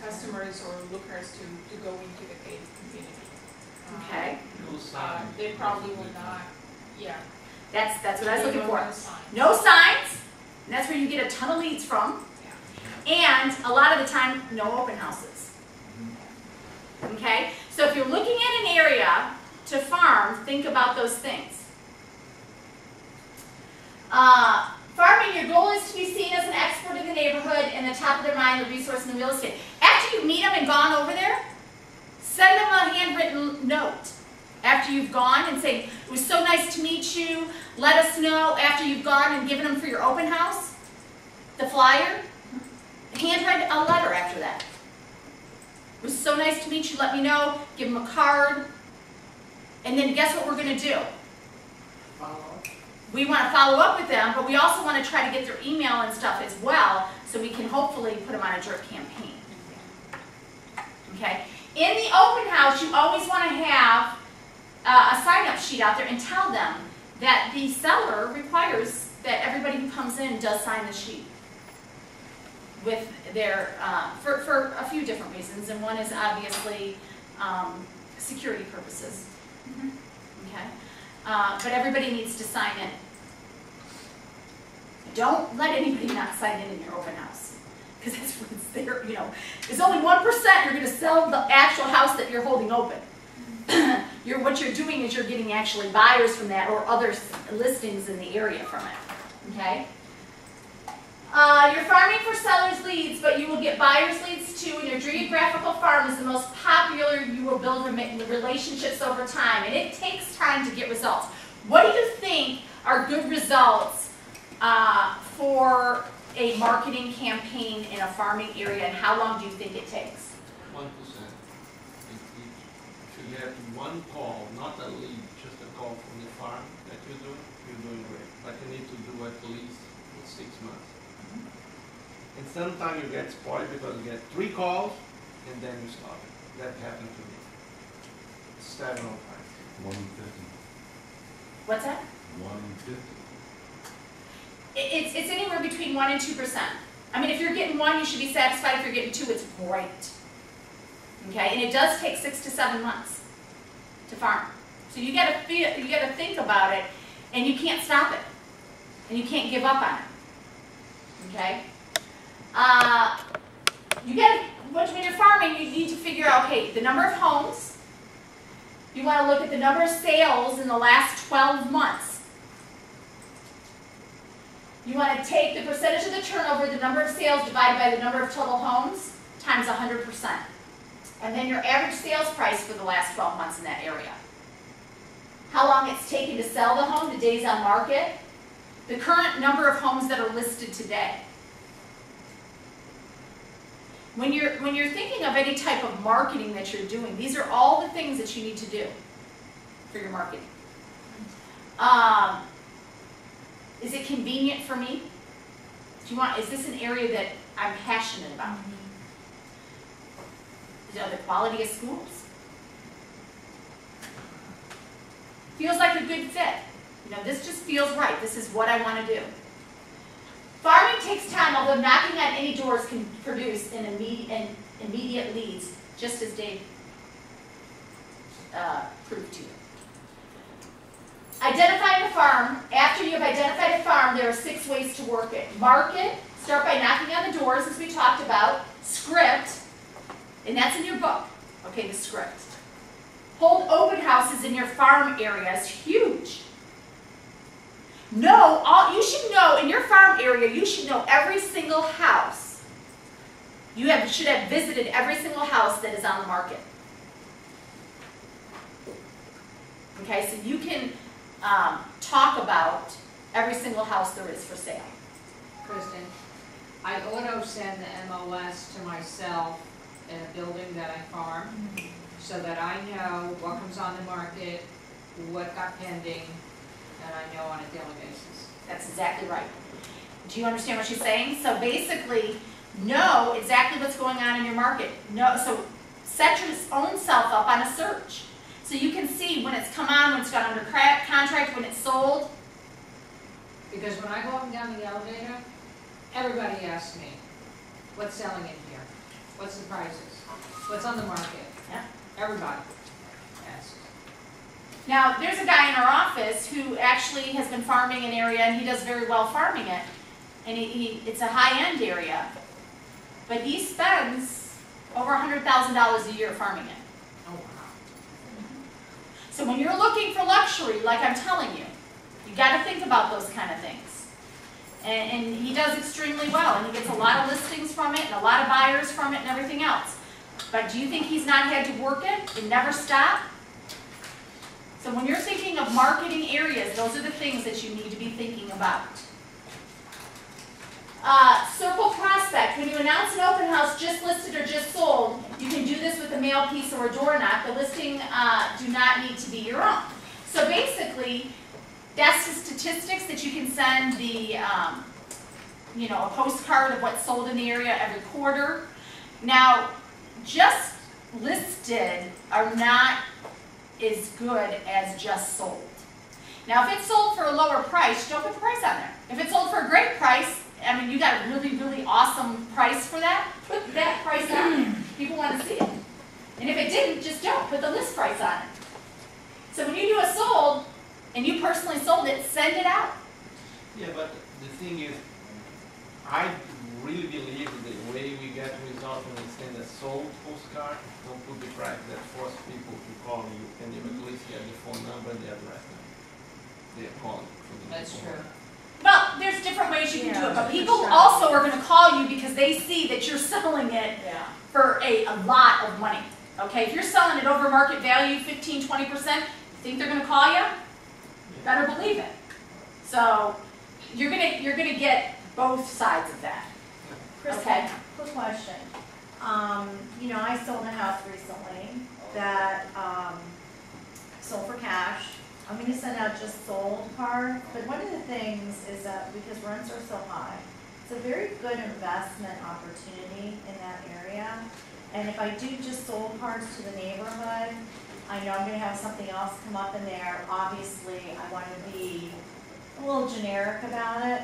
customers or lookers to go into the gated community. Okay. They probably will not, yeah. That's what I was looking for. No signs. No signs, and that's where you get a ton of leads from. And a lot of the time, no open houses. Okay? So if you're looking at an area to farm, think about those things. Farming, your goal is to be seen as an expert in the neighborhood and the top of their mind, the resource in the real estate. After you meet them and gone over there, send them a handwritten note. After you've gone and say, it was so nice to meet you, let us know after you've gone and given them for your open house, the flyer, handwrite a letter after that. It was so nice to meet you, let me know, give them a card, and then guess what we're going to do? We want to follow up with them, but we also want to try to get their email and stuff as well, so we can hopefully put them on a drip campaign. Okay? In the open house, you always want to have a sign-up sheet out there and tell them that the seller requires that everybody who comes in does sign the sheet with their, for a few different reasons, and one is obviously security purposes. Okay? But everybody needs to sign in. Don't let anybody not sign in your open house, because that's what's there. You know, there's only 1% you're going to sell the actual house that you're holding open. What you're doing is you're getting actually buyers from that or other listings in the area from it. Okay. You're farming for sellers' leads, but you will get buyers' leads too, and your geographical farm is the most popular. You will build relationships over time, and it takes time to get results. What do you think are good results for a marketing campaign in a farming area, and how long do you think it takes? 1%. If you get one call, not a lead, just a call from the farm that you're doing great. But you need to do at least 6 months. And sometimes you get spoiled because you get 3 calls and then you stop it. That happened to me several times. 150. What's that? 150. It's anywhere between 1 and 2%. I mean, if you're getting 1, you should be satisfied. If you're getting 2, it's great. Okay, and it does take 6 to 7 months to farm. So you gotta think about it, and you can't stop it, and you can't give up on it. Okay. When you're farming, you need to figure out, okay, the number of homes. You want to look at the number of sales in the last 12 months. You want to take the percentage of the turnover, the number of sales divided by the number of total homes, times 100%. And then your average sales price for the last 12 months in that area. How long it's taken to sell the home, the days on market, the current number of homes that are listed today. When you're thinking of any type of marketing that you're doing, these are all the things that you need to do for your marketing. Is it convenient for me? Is this an area that I'm passionate about? The quality of schools? Feels like a good fit. This just feels right. This is what I want to do. Farming takes time, although knocking on any doors can produce an immediate leads, just as Dave proved to you. Identifying a farm. After you have identified a farm, there are 6 ways to work it. Market. Start by knocking on the doors, as we talked about. Script. And that's in your book. Okay, the script. Hold open houses in your farm area. It's huge. You should know, in your farm area, you should know every single house. You should have visited every single house that is on the market. Okay, so you can talk about every single house there is for sale. Kristin, I auto-send the MOS to myself in a building that I farm, so that I know what comes on the market, what got pending, and I know on a daily basis. That's exactly right. Do you understand what she's saying? So basically, know exactly what's going on in your market. So set your own self up on a search. So you can see when it's come on, when it's got under contract, when it's sold. Because when I go up and down the elevator, everybody asks me, what's selling in here? What's the prices? What's on the market? Yeah. Everybody asks. Now, there's a guy in our office who actually has been farming an area, and he does very well farming it. And it's a high-end area. But he spends over $100,000 a year farming it. Oh, wow. So when you're looking for luxury, like I'm telling you, you got to think about those kind of things. And he does extremely well, and he gets a lot of listings from it, and a lot of buyers from it, and everything else. But do you think he's not had to work it and never stop? So when you're thinking of marketing areas, those are the things that you need to be thinking about. Circle prospect. When you announce an open house just listed or just sold, you can do this with a mail piece or a door knock. The listing do not need to be your own. So basically, that's the statistics that you can send the, a postcard of what's sold in the area every quarter. Now, just listed are not as good as just sold. Now, if it's sold for a lower price, don't put the price on there. If it's sold for a great price, I mean, you got a really, really awesome price for that, put that price on there. People want to see it. And if it didn't, just don't. Put the list price on it. So when you do a sold, and you personally sold it, send it out. Yeah, but the thing is, I really believe the way we get results when we send a sold postcard, don't put the price that force people to call you, and you at least get the phone number and the address. They're calling. That's true. Well, there's different ways you can do it, but people also are going to call you because they see that you're selling it for a lot of money. Okay, if you're selling it over market value, 15, 20%, you think they're going to call you? Better believe it. So you're gonna get both sides of that. Okay. Quick question. I sold a house recently that sold for cash. I'm going to send out just sold card, but one of the things is that because rents are so high, it's a very good investment opportunity in that area. And if I do just sold cards to the neighborhood, I know I'm gonna have something else come up in there. Obviously, I want to be a little generic about it,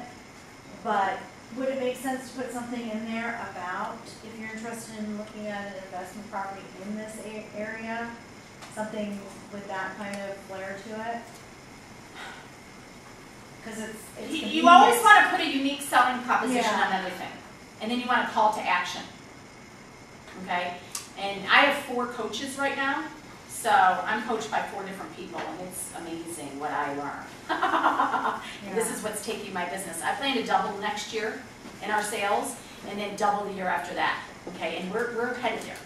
but would it make sense to put something in there about if you're interested in looking at an investment property in this area? Something with that kind of flair to it? Because it's You always want to put a unique selling proposition Yeah. on everything. And then you want a call to action. Okay? And I have 4 coaches right now. So I'm coached by 4 different people, and it's amazing what I learn. This is what's taking my business. I plan to double next year in our sales, and then double the year after that. Okay, and we're headed there.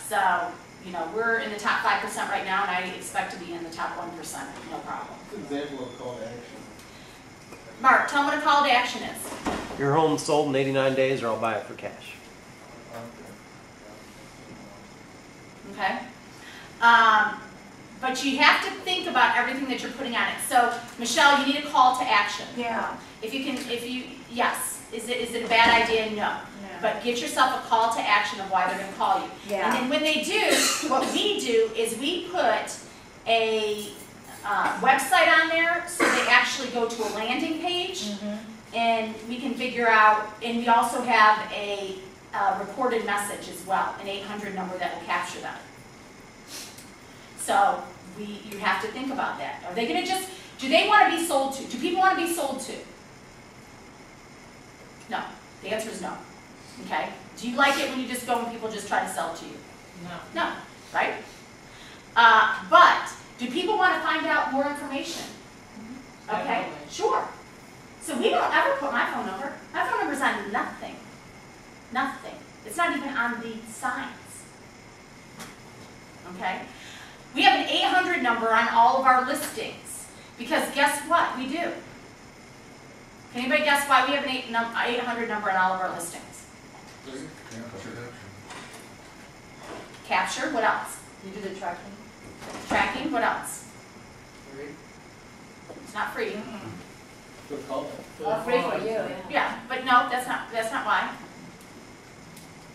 So, you know, we're in the top 5% right now, and I expect to be in the top 1%, no problem. What's an example of call to action? Mark, tell them what a call to action is. Your home's sold in 89 days, or I'll buy it for cash. Okay? But you have to think about everything that you're putting on it. So, Michelle, you need a call to action. Yeah. Yes. Is it a bad idea? No. No. But get yourself a call to action of why they're going to call you. Yeah. And then when they do, what we do is we put a website on there so they actually go to a landing page, and we can figure out, and we also have a recorded message as well, an 800 number that will capture them. So you have to think about that. Are they going to do they want to be sold to? Do people want to be sold to? No. The answer is no. Okay? Do you like it when you just go and people just try to sell to you? No. No, right? But do people want to find out more information? Okay, Definitely. sure. So we don't ever put my phone number. My phone number's on nothing. Nothing. It's not even on the signs. Okay? We have an 800 number on all of our listings because guess what? We do. Can anybody guess why we have an 800 number on all of our listings? Capture. What else? You do the tracking? Tracking. What else? Free. It's not free. Good call. Free for you, yeah. Yeah, but no, that's not why.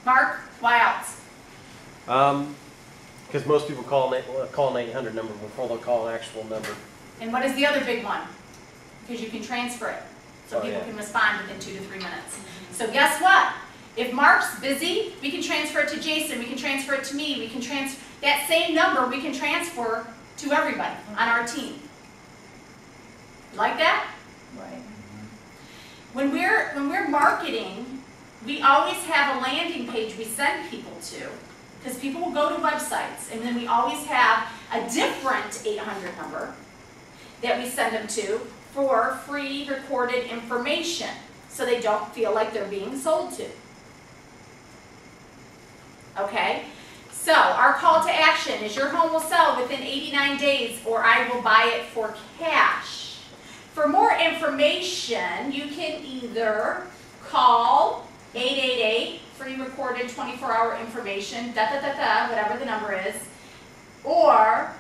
Mark, why else? Because most people call an 800 number before they'll call an actual number. And what is the other big one? Because you can transfer it. So Oh, people yeah. can respond within 2 to 3 minutes. So guess what? If Mark's busy, we can transfer it to Jason, we can transfer it to me, we can transfer that same number we can transfer to everybody on our team. You like that? Right. When we're marketing, we always have a landing page we send people to, because people will go to websites, and then we always have a different 800 number that we send them to for free recorded information, so they don't feel like they're being sold to. Okay? So, our call to action is your home will sell within 89 days, or I will buy it for cash. For more information, you can either call 888, free recorded 24-hour information, whatever the number is, or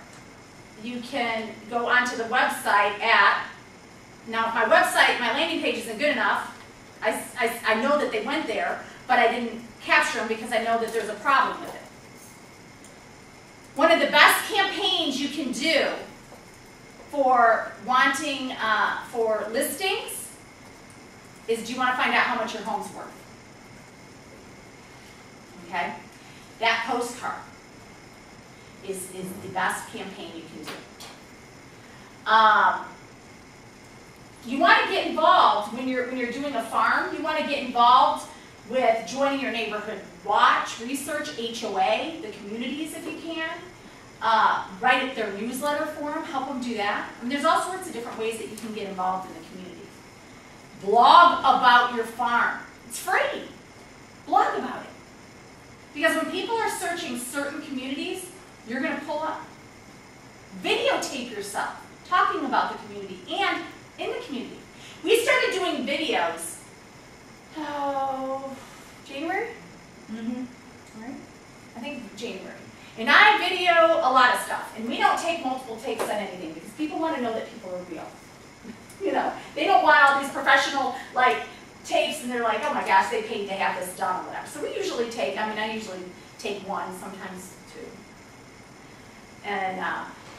you can go onto the website at, now if my website, my landing page isn't good enough, I know that they went there, but I didn't capture them because I know that there's a problem with it. One of the best campaigns you can do for wanting, for listings is, do you want to find out how much your home's worth? Okay? That postcard is the best campaign you can do. You want to get involved when you're doing a farm. You want to get involved with joining your neighborhood watch, research, HOA, the communities if you can. Write their newsletter for them, help them do that. I mean, there's all sorts of different ways that you can get involved in the community. Blog about your farm. It's free. Blog about it. Because when people are searching certain communities, you're going to pull up. Videotape yourself talking about the community and in the community. We started doing videos, January? Right? I think January. And I video a lot of stuff. And we don't take multiple takes on anything because people want to know that people are real. You know, they don't want all these professional, tapes and they're like, oh my gosh, they paid to have this done or whatever. So we usually take, I usually take one, sometimes two. And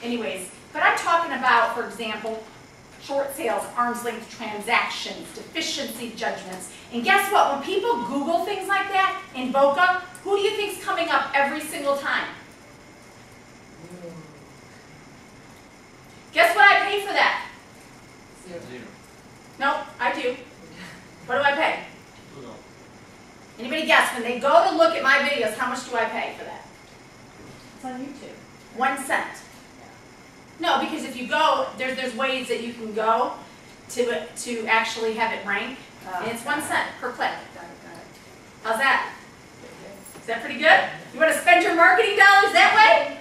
anyways, but I'm talking about, for example, short sales, arm's length transactions, deficiency judgments. And guess what? When people Google things like that in Boca, who do you think's coming up every single time? Guess what I pay for that? Zero. No, I do. What do I pay? Anybody guess? When they go to look at my videos, how much do I pay for that? It's on YouTube. 1 cent. No, because if you go, there's ways that you can go to actually have it rank, and it's 1 cent per click. How's that? Is that pretty good? You want to spend your marketing dollars that way?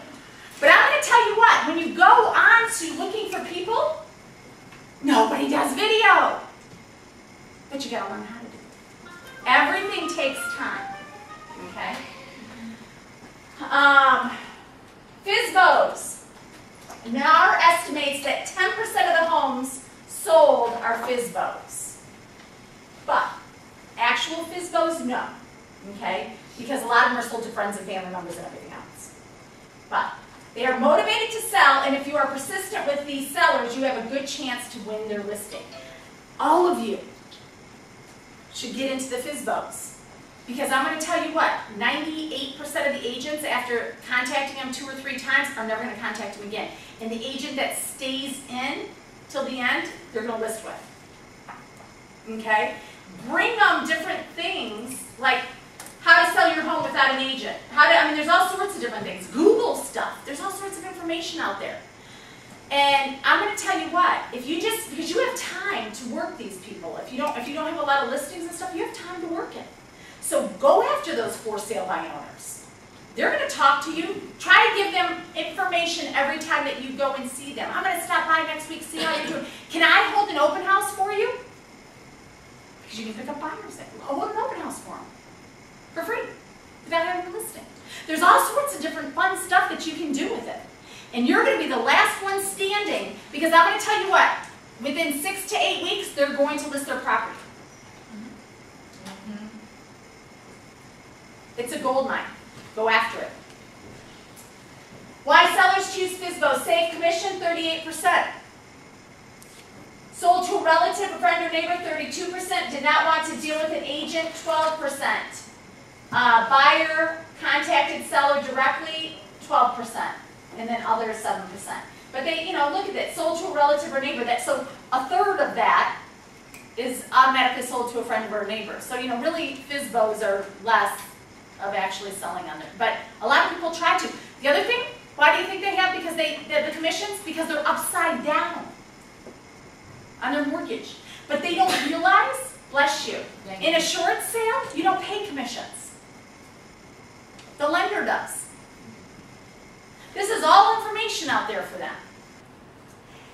But I'm going to tell you what, when you go on to looking for people, nobody does video. But you got to learn how to do it. Everything takes time, okay? FSBOs. NAR estimates that 10% of the homes sold are FSBOs. But actual FSBOs, no, okay? Because a lot of them are sold to friends and family members and everything else. But they are motivated to sell, and if you are persistent with these sellers, you have a good chance to win their listing. All of you should get into the FSBOs. Because I'm going to tell you what, 98% of the agents, after contacting them 2 or 3 times, are never going to contact them again. And the agent that stays in till the end, they're going to list with. Okay? Bring them different things, like how to sell your home without an agent. There's all sorts of different things. Google stuff. There's all sorts of information out there. And I'm going to tell you what, if you just, because you have time to work these people, if you don't have a lot of listings and stuff, you have time to work it. So go after those for sale by owners. They're going to talk to you. Try to give them information every time that you go and see them. I'm going to stop by next week, see how you're doing. Can I hold an open house for you? Because you can pick up buyers there. I'll hold an open house for them for free without having a listing. There's all sorts of different fun stuff that you can do with it. And you're going to be the last one standing, because I'm going to tell you what, within 6 to 8 weeks, they're going to list their property. It's a gold mine. Go after it. Why sellers choose FSBO? Save commission, 38%. Sold to a relative, a friend or neighbor, 32%. Did not want to deal with an agent, 12%. Buyer contacted seller directly, 12%. And then others, 7%. But they, look at it. Sold to a relative or neighbor. So a third of that is automatically sold to a friend or a neighbor. So, really, FSBOs are less of actually selling on it. But a lot of people try to. The other thing, why do you think they have? Because the commissions? Because they're upside down on their mortgage. But they don't realize, bless you, in a short sale, you don't pay commissions. The lender does. This is all information out there for them.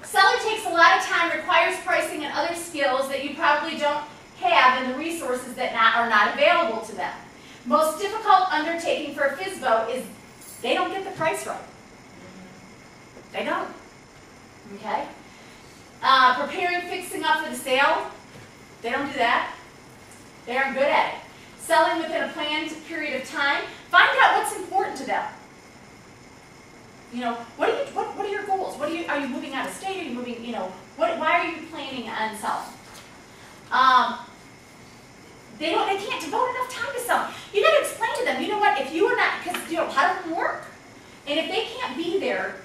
Seller takes a lot of time, requires pricing and other skills that you probably don't have, and the resources that are not available to them. Most difficult undertaking for a FSBO is they don't get the price right. They don't. Okay? Preparing, fixing up for the sale, they don't do that. They aren't good at it. Selling within a planned period of time, find out what's important to them. What are your goals? Are you moving out of state? Are you moving, why are you planning on selling? They can't devote enough time to selling. You got to explain to them, you know what, if you are not, because, how does it work? And if they can't be there,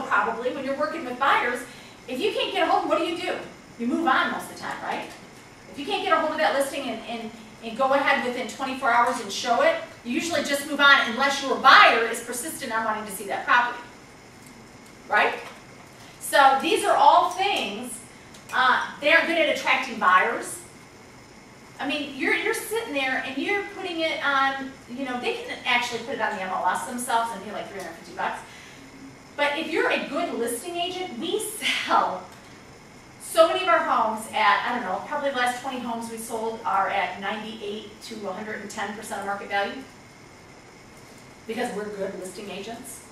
probably when you're working with buyers, if you can't get a hold of them, what do? You move on most of the time, right? If you can't get a hold of that listing and go ahead within 24 hours and show it, you usually just move on unless your buyer is persistent on wanting to see that property. Right? So these are all things, they are good at attracting buyers. You're sitting there and you're putting it on, they can actually put it on the MLS themselves and pay like $350. But if you're a good listing agent, we sell so many of our homes at, probably the last 20 homes we sold are at 98 to 110% of market value. Because we're good listing agents.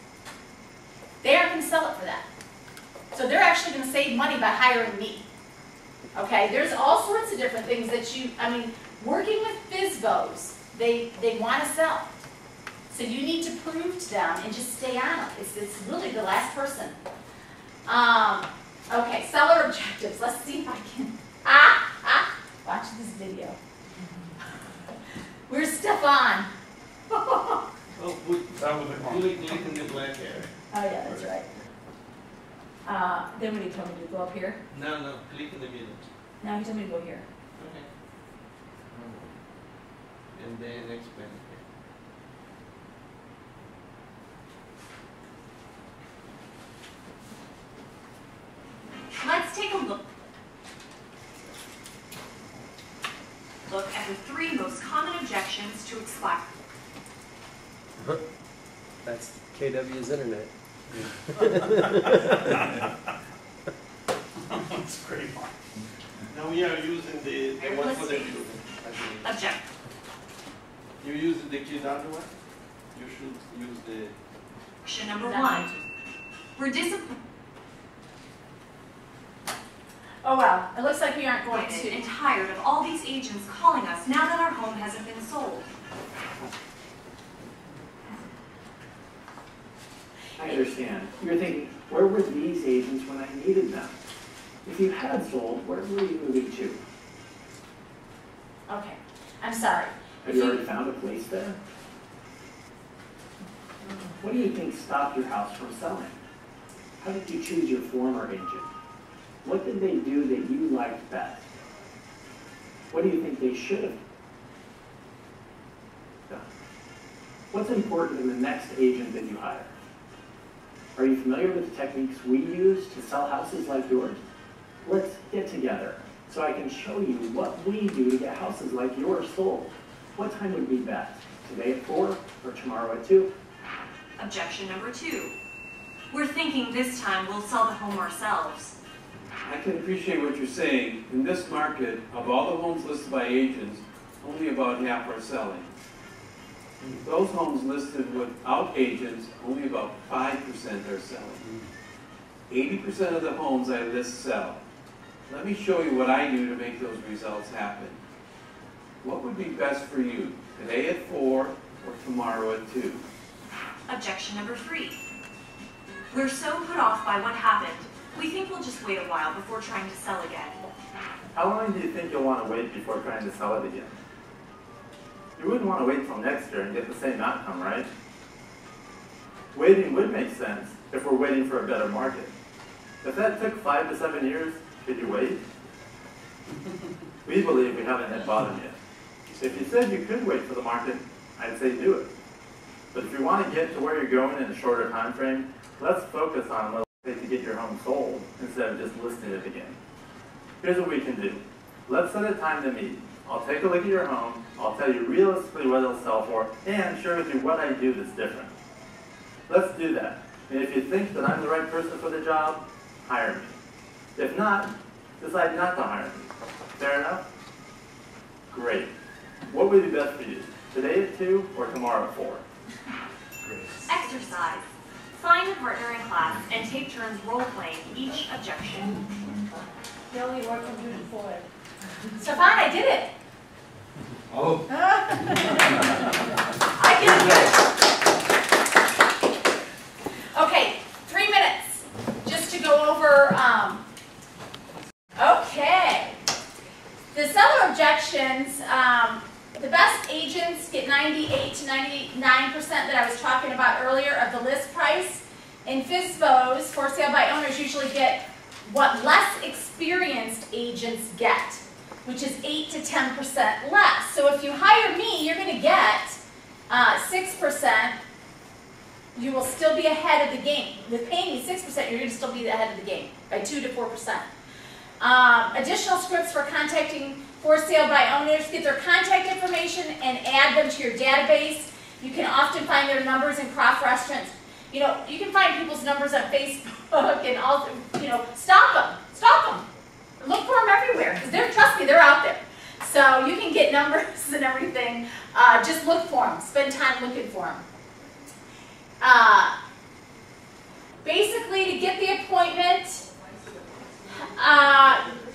They aren't going to sell it for that. So they're actually going to save money by hiring me. Okay, there's all sorts of different things that working with FSBOs, they want to sell. So you need to prove to them and just stay on it. It's really the last person. Okay, seller objectives. Let's see if I can. Watch this video. Where's Stefan? Oh, click in the black area. Oh yeah, that's right. Then what did he tell me to go up here? No, click in the middle. No, he told me to go here. Okay. And then expand. Let's take a look at the 3 most common objections to expire. That's KW's internet. That's great, Mark. Now we are using the one for the building. Object. You're using the Kidado one? You should use the... Option number 1. We're disappointed Oh well, it looks like we aren't going to. and tired of all these agents calling us now that our home hasn't been sold. I understand. You're thinking, where were these agents when I needed them? If you had sold, where were you moving to? Okay, I'm sorry. Have you already found a place there? What do you think stopped your house from selling? How did you choose your former agent? What did they do that you liked best? What do you think they should have done? What's important in the next agent that you hire? Are you familiar with the techniques we use to sell houses like yours? Let's get together so I can show you what we do to get houses like yours sold. What time would be best? Today at 4 or tomorrow at 2? Objection number 2. We're thinking this time we'll sell the home ourselves. I can appreciate what you're saying. In this market, of all the homes listed by agents, only about half are selling. Those homes listed without agents, only about 5% are selling. 80% of the homes I list sell. Let me show you what I do to make those results happen. What would be best for you, today at 4 or tomorrow at 2? Objection number 3. We're so put off by what happened, we think we'll just wait a while before trying to sell again. How long do you think you'll want to wait before trying to sell it again? You wouldn't want to wait till next year and get the same outcome, right? Waiting would make sense if we're waiting for a better market. If that took 5 to 7 years, could you wait? We believe we haven't hit bottom yet. If you said you could wait for the market, I'd say do it. But if you want to get to where you're going in a shorter time frame, let's focus on what it takes to get your home sold instead of just listing it again. Here's what we can do. Let's set a time to meet. I'll take a look at your home, I'll tell you realistically what it'll sell for, and share with you what I do that's different. Let's do that. And if you think that I'm the right person for the job, hire me. If not, decide not to hire me. Fair enough? Great. What would be best for you? Today at 2 or tomorrow at 4? Exercise. Find a partner in class and take turns role-playing each objection. The only work I'm doing for it. Stefan, I did it. Oh. I did it. Okay, 3 minutes just to go over. Okay. The seller objections. The best agents get 98 to 99% that I was talking about earlier of the list price. And FSBOs, for sale by owners, usually get what less experienced agents get, which is 8 to 10% less. So if you hire me, you're going to get 6%. You will still be ahead of the game. With paying me 6%, you're going to still be ahead of the game by 2 to 4%. Additional scripts for contacting for sale by owners. Get their contact information and add them to your database. You can often find their numbers in cross-reference. You know, you can find people's numbers on Facebook and also, stalk them. Stalk them. Look for them everywhere because trust me, they're out there. So you can get numbers and everything. Just look for them. Spend time looking for them. Basically, to get the appointment,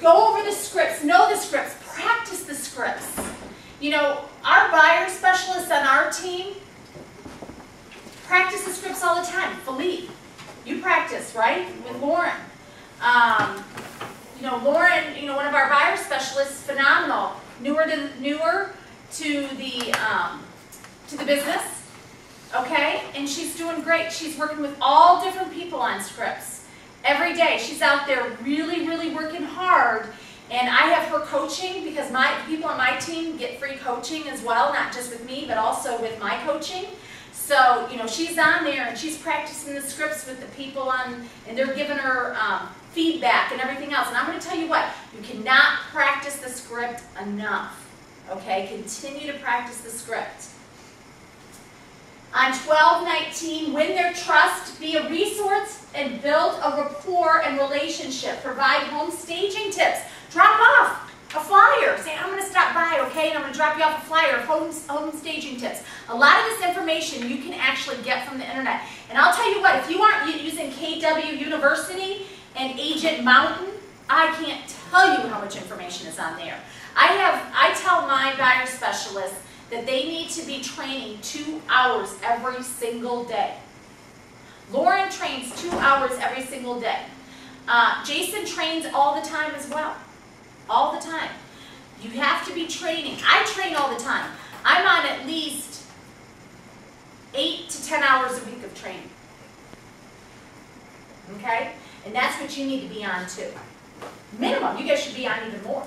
go over the scripts, know the scripts, practice the scripts. You know, our buyer specialists on our team, scripts, right? With Lauren. You know, Lauren, you know, one of our buyer specialists, phenomenal. Newer to the business, okay? And she's doing great. She's working with all different people on scripts every day. She's out there really, really working hard. And I have her coaching because people on my team get free coaching as well, not just with me, but also with my coaching. So, you know, she's on there and she's practicing the scripts with the people and they're giving her feedback and everything else. And I'm going to tell you what, you cannot practice the script enough. Okay, continue to practice the script. On 12-19, win their trust, be a resource, and build a rapport and relationship. Provide home staging tips. Drop off a flyer. Say, I'm going to stop by, okay, and I'm going to drop you off a flyer of home staging tips. A lot of this information you can actually get from the internet. And I'll tell you what, if you aren't using KW University and Agent Mountain, I can't tell you how much information is on there. I tell my buyer specialists that they need to be training 2 hours every single day. Lauren trains 2 hours every single day. Jason trains all the time as well. All the time. You have to be training. I train all the time. I'm on at least 8 to 10 hours a week of training. Okay? And that's what you need to be on too. Minimum. You guys should be on even more.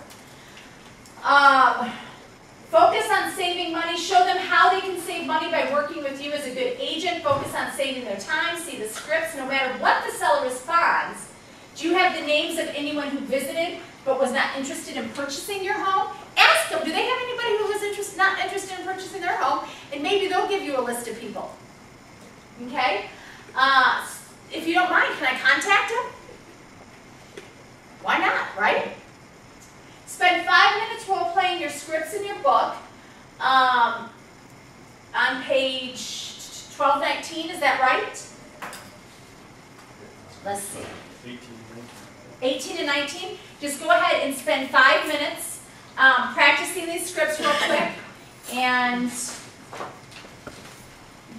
Focus on saving money. Show them how they can save money by working with you as a good agent. Focus on saving their time. See the scripts. No matter what the seller responds, do you have the names of anyone who visited but was not interested in purchasing your home? Ask them, do they have anybody who was not interested in purchasing their home? And maybe they'll give you a list of people. Okay? If you don't mind, can I contact them? Why not, right? Spend 5 minutes role-playing your scripts in your book. On page 1219, is that right? Let's see. 18 and 19. Just go ahead and spend 5 minutes practicing these scripts real quick. And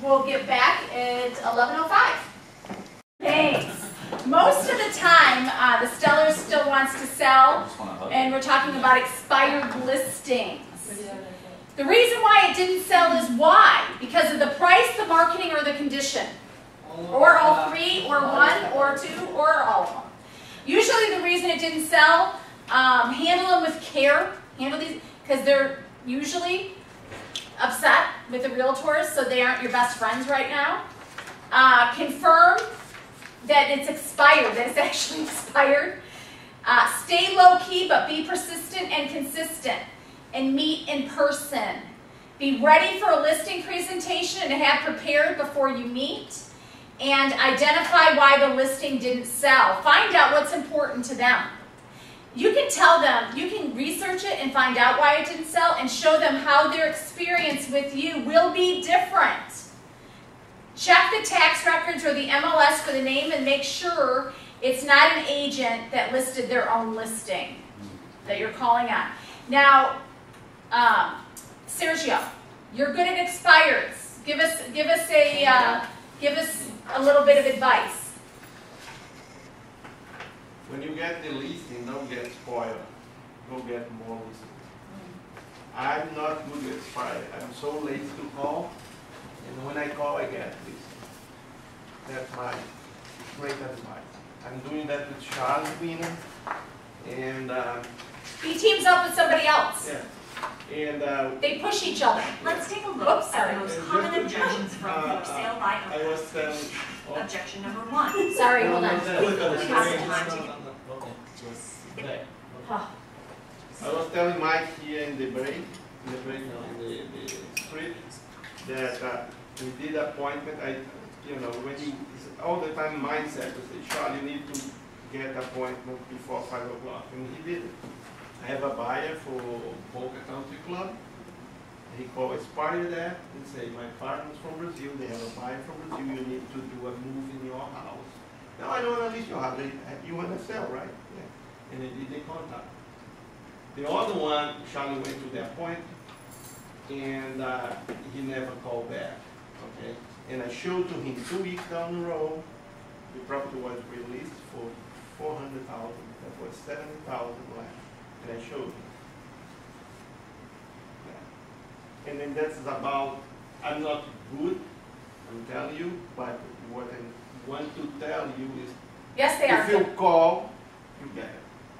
we'll get back at 11:05. Thanks. Most of the time, the seller still wants to sell, and we're talking about expired listings. The reason why it didn't sell is why? Because of the price, the marketing, or the condition. Or all three, or one, or two, or all of them. Usually the reason it didn't sell, handle them with care. Handle these, because they're usually upset with the realtors, so they aren't your best friends right now. Confirm that it's expired, that it's actually expired. Stay low-key, but be persistent and consistent. And meet in person. Be ready for a listing presentation and have prepared before you meet. And identify why the listing didn't sell. Find out what's important to them. You can tell them, you can research it and find out why it didn't sell and show them how their experience with you will be different. Check the tax records or the MLS for the name and make sure it's not an agent that listed their own listing that you're calling on. Now, Sergio, you're good at expireds. Give us a little bit of advice. When you get the listing, don't get spoiled. Go get more listings. I'm not good at expired. I'm so lazy to call, and when I call, I get listings. That's my great advice. I'm doing that with Charlie Wiener, and He teams up with somebody else. yeah. And They push each other. Let's take a look Oops, at sorry. the most common objections from for sale by I owners. was telling, Objection number 1. Sorry, hold on. Oh. I was telling Mike here in the script, that we did appointment. When you all the time mindset to say, Charlie, you need to get appointment before 5 o'clock, and he did it. I have a buyer for Boca Country Club. He called Aspire there and say, my partner's from Brazil. They have a buyer from Brazil. You need to do a move in your house. Now I don't know if you have it. You want to sell, right? Yeah. And they did the contact. The other one, Charlie went to the appointment, and he never called back. Okay. And I showed to him 2 weeks down the road the property was released for 400,000, that was 70,000 left, and I showed you. Yeah. And then that's about, I'm not good, I'm telling you, but what I want to tell you is, Yes, they are. if you call, you get it.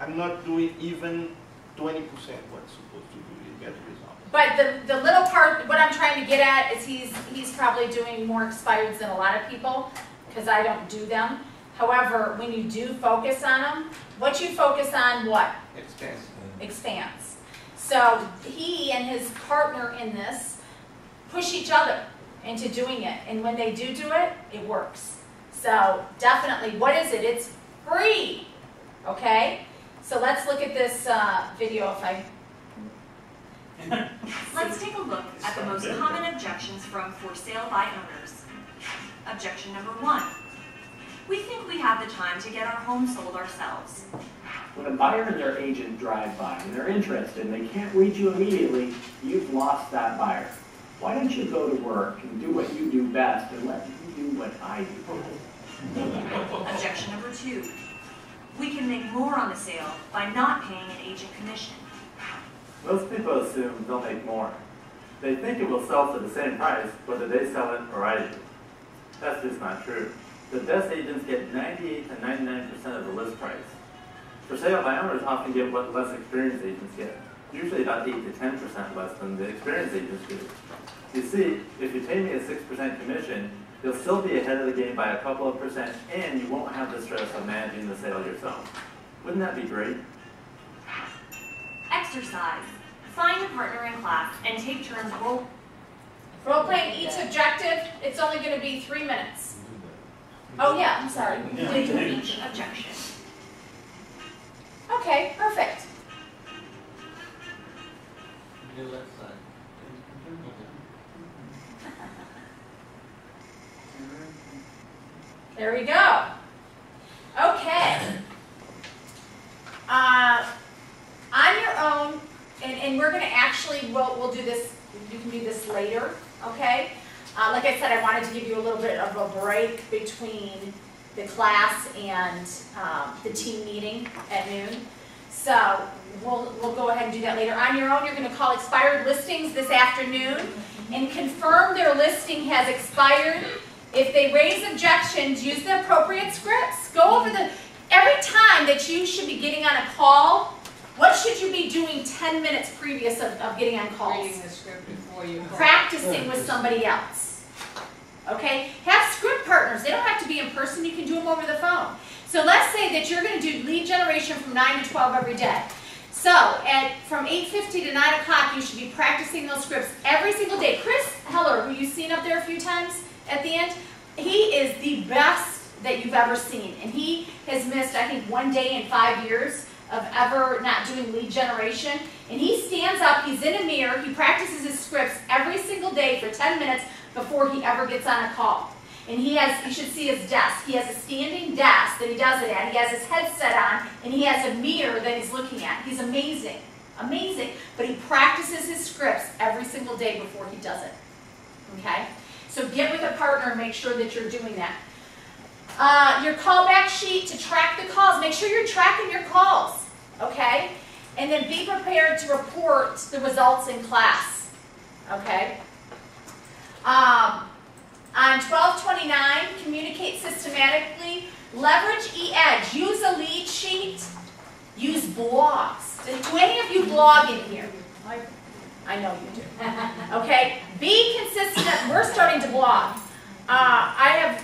I'm not doing even 20% what's supposed to do, you get the result. But the little part, what I'm trying to get at is he's probably doing more expireds than a lot of people, because I don't do them. However, when you do focus on them, what you focus on, what? Expands. Expands. So he and his partner in this push each other into doing it. And when they do it, it works. So definitely, what is it? It's free. Okay? So let's look at this video if I... Let's take a look at the most common objections from for sale by owners. Objection number 1. We think we have the time to get our home sold ourselves. When a buyer and their agent drive by and they're interested and they can't reach you immediately, you've lost that buyer. Why don't you go to work and do what you do best and let me do what I do? Objection number 2. We can make more on the sale by not paying an agent commission. Most people assume they'll make more. They think it will sell for the same price whether they sell it or I do. That's just not true. The best agents get 98 to 99% of the list price. For sale by owners often get what less experienced agents get, usually about 8 to 10% less than the experienced agents do. You see, if you pay me a 6% commission, you'll still be ahead of the game by a couple of percent, and you won't have the stress of managing the sale yourself. Wouldn't that be great? Exercise. Find a partner in class and take turns Role-playing each objective, it's only going to be 3 minutes. Oh yeah, I'm sorry. each objection. Okay, perfect. There we go. Okay. On your own, and we're going to actually, we'll do this, you can do this later, okay? Like I said, I wanted to give you a little bit of a break between the class and the team meeting at noon. So we'll go ahead and do that later. On your own, you're going to call expired listings this afternoon and confirm their listing has expired. If they raise objections, use the appropriate scripts. Go over every time that you should be getting on a call, what should you be doing 10 minutes previous of getting on calls? Reading the script before you call. Practicing with somebody else. Okay? Have script partners. They don't have to be in person. You can do them over the phone. So let's say that you're going to do lead generation from 9 to 12 every day. So from 8:50 to 9 o'clock, you should be practicing those scripts every single day. Chris Heller, who you've seen up there a few times at the end, he is the best that you've ever seen. And he has missed, I think, 1 day in 5 years of ever not doing lead generation. And he stands up, he's in a mirror, he practices his scripts every single day for 10 minutes before he ever gets on a call. And you should see his desk. He has a standing desk that he does it at. He has his headset on, and he has a mirror that he's looking at. He's amazing, amazing. But he practices his scripts every single day before he does it. Okay? So get with a partner and make sure that you're doing that. Your callback sheet to track the calls. Make sure you're tracking your calls, okay? And then be prepared to report the results in class, okay? On 1229, communicate systematically. Leverage e-edge. Use a lead sheet. Use blogs. Do any of you blog in here? I know you do. Okay? Be consistent. We're starting to blog. I have,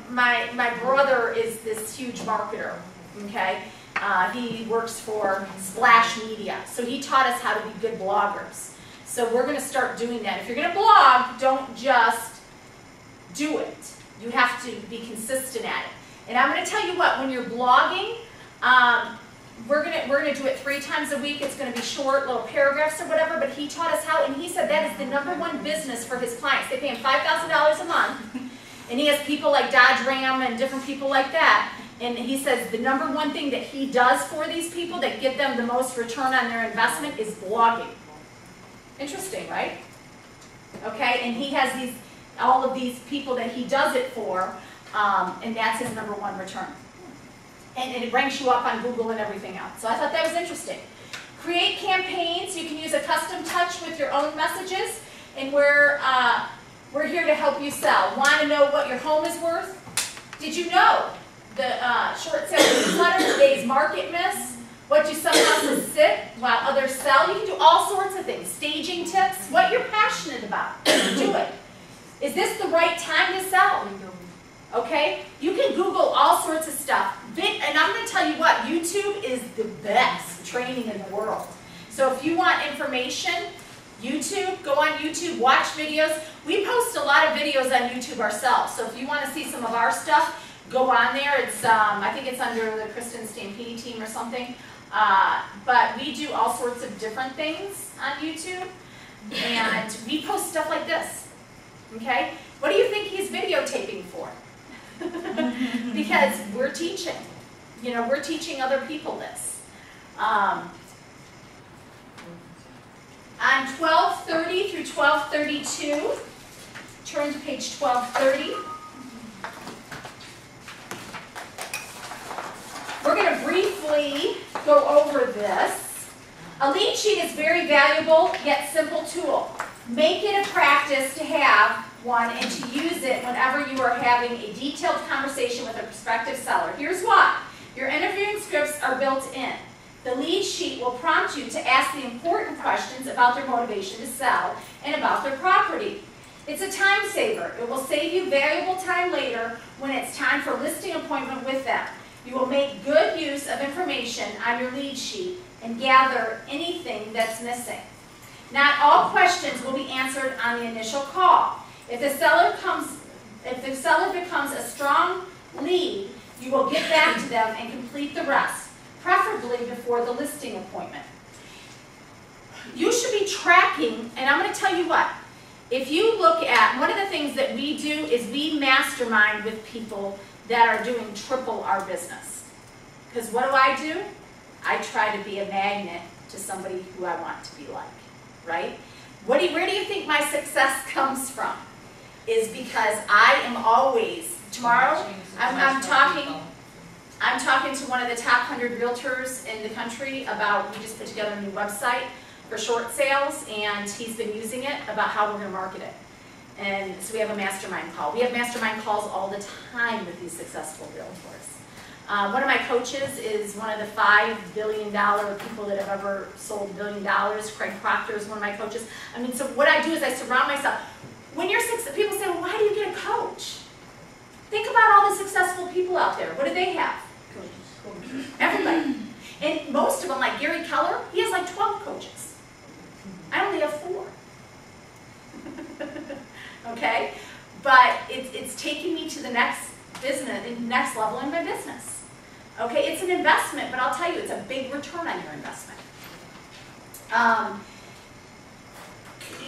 my brother is this huge marketer, okay? He works for Splash Media, so he taught us how to be good bloggers. So we're going to start doing that. If you're going to blog, don't just do it. You have to be consistent at it. And I'm going to tell you what, when you're blogging, we're gonna do it 3 times a week. It's going to be short, little paragraphs or whatever, but he taught us how, and he said that is the #1 business for his clients. They pay him $5,000 a month, and he has people like Dodge Ram and different people like that. And he says the #1 thing that he does for these people that get them the most return on their investment is blogging. Interesting, right? Okay, and he has all of these people that he does it for. And that's his #1 return. And it ranks you up on Google and everything else. So I thought that was interesting. Create campaigns. You can use a custom touch with your own messages. And we're here to help you sell. Want to know what your home is worth? Did you know the short sale newsletter, today's market miss? What do some houses sit while others sell? You can do all sorts of things. Staging tips. What you're passionate about. Do it. Is this the right time to sell? Okay? You can Google all sorts of stuff. And I'm going to tell you what, YouTube is the best training in the world. So if you want information, YouTube, go on YouTube, watch videos. We post a lot of videos on YouTube ourselves. So if you want to see some of our stuff, go on there. It's I think it's under the Kristin Stampini team or something. But we do all sorts of different things on YouTube. And we post stuff like this. Okay? What do you think he's videotaping for? Because we're teaching. You know, we're teaching other people this. On 1230 through 1232, turn to page 1230. We're going to briefly go over this. A lead sheet is a very valuable yet simple tool. Make it a practice to have one and to use it whenever you are having a detailed conversation with a prospective seller. Here's why. Your interviewing scripts are built in. The lead sheet will prompt you to ask the important questions about their motivation to sell and about their property. It's a time saver. It will save you valuable time later when it's time for a listing appointment with them. You will make good use of information on your lead sheet and gather anything that's missing. Not all questions will be answered on the initial call. If the seller becomes a strong lead, you will get back to them and complete the rest, preferably before the listing appointment. You should be tracking, and I'm going to tell you what, if you look at, one of the things that we do is we mastermind with people that are doing triple our business. Because what do? I try to be a magnet to somebody who I want to be like, right? Where do you think my success comes from? Is because I am always, tomorrow, I'm talking to one of the top 100 realtors in the country about, we just put together a new website for short sales, and he's been using it about how we're going to market it. And so we have a mastermind call. We have mastermind calls all the time with these successful realtors. One of my coaches is one of the $5 billion people that have ever sold $1 billion. Craig Proctor is one of my coaches. I mean, so what I do is I surround myself. When you're successful, people say, well, why do you get a coach? Think about all the successful people out there. What do they have? Coaches. Everybody. And most of them, like Gary Keller, he has like 12 coaches. I only have 4. Okay? But it's taking me to the next business, next level in my business. Okay? It's an investment, but I'll tell you, it's a big return on your investment.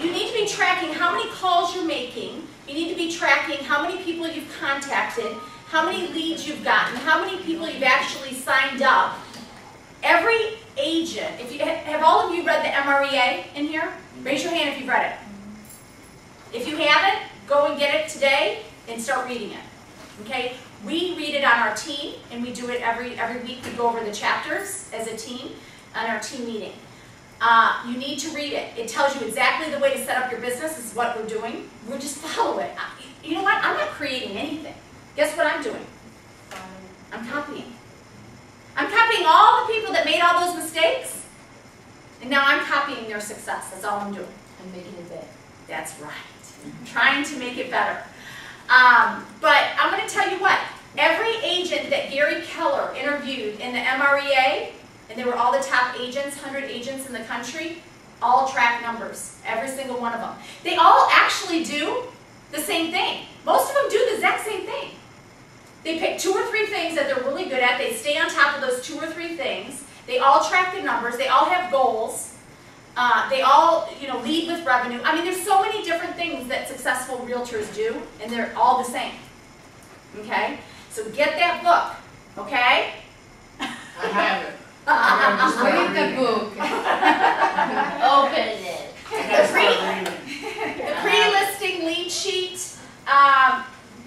You need to be tracking how many calls you're making. You need to be tracking how many people you've contacted, how many leads you've gotten, how many people you've actually signed up. Every agent, if you have all of you read the MREA in here? Raise your hand if you've read it. If you haven't, go and get it today and start reading it. Okay? We read it on our team, and we do it every week. We go over the chapters as a team on our team meeting. You need to read it. It tells you exactly the way to set up your business. This is what we're doing. We'll just follow it. You know what? I'm not creating anything. Guess what I'm doing? I'm copying. I'm copying all the people that made all those mistakes, and now I'm copying their success. That's all I'm doing. I'm making it better. That's right. I'm trying to make it better. But I'm going to tell you what. Every agent that Gary Keller interviewed in the MREA, and they were all the top agents, 100 agents in the country, all track numbers, every single one of them. They all actually do the same thing. Most of them do the exact same thing. They pick 2 or 3 things that they're really good at. They stay on top of those 2 or 3 things. They all track the numbers. They all have goals. They all, lead with revenue. I mean, there's so many different things that successful realtors do, and they're all the same. Okay? So get that book, okay? I have it. Read the book. Open it. The pre-listing lead sheet.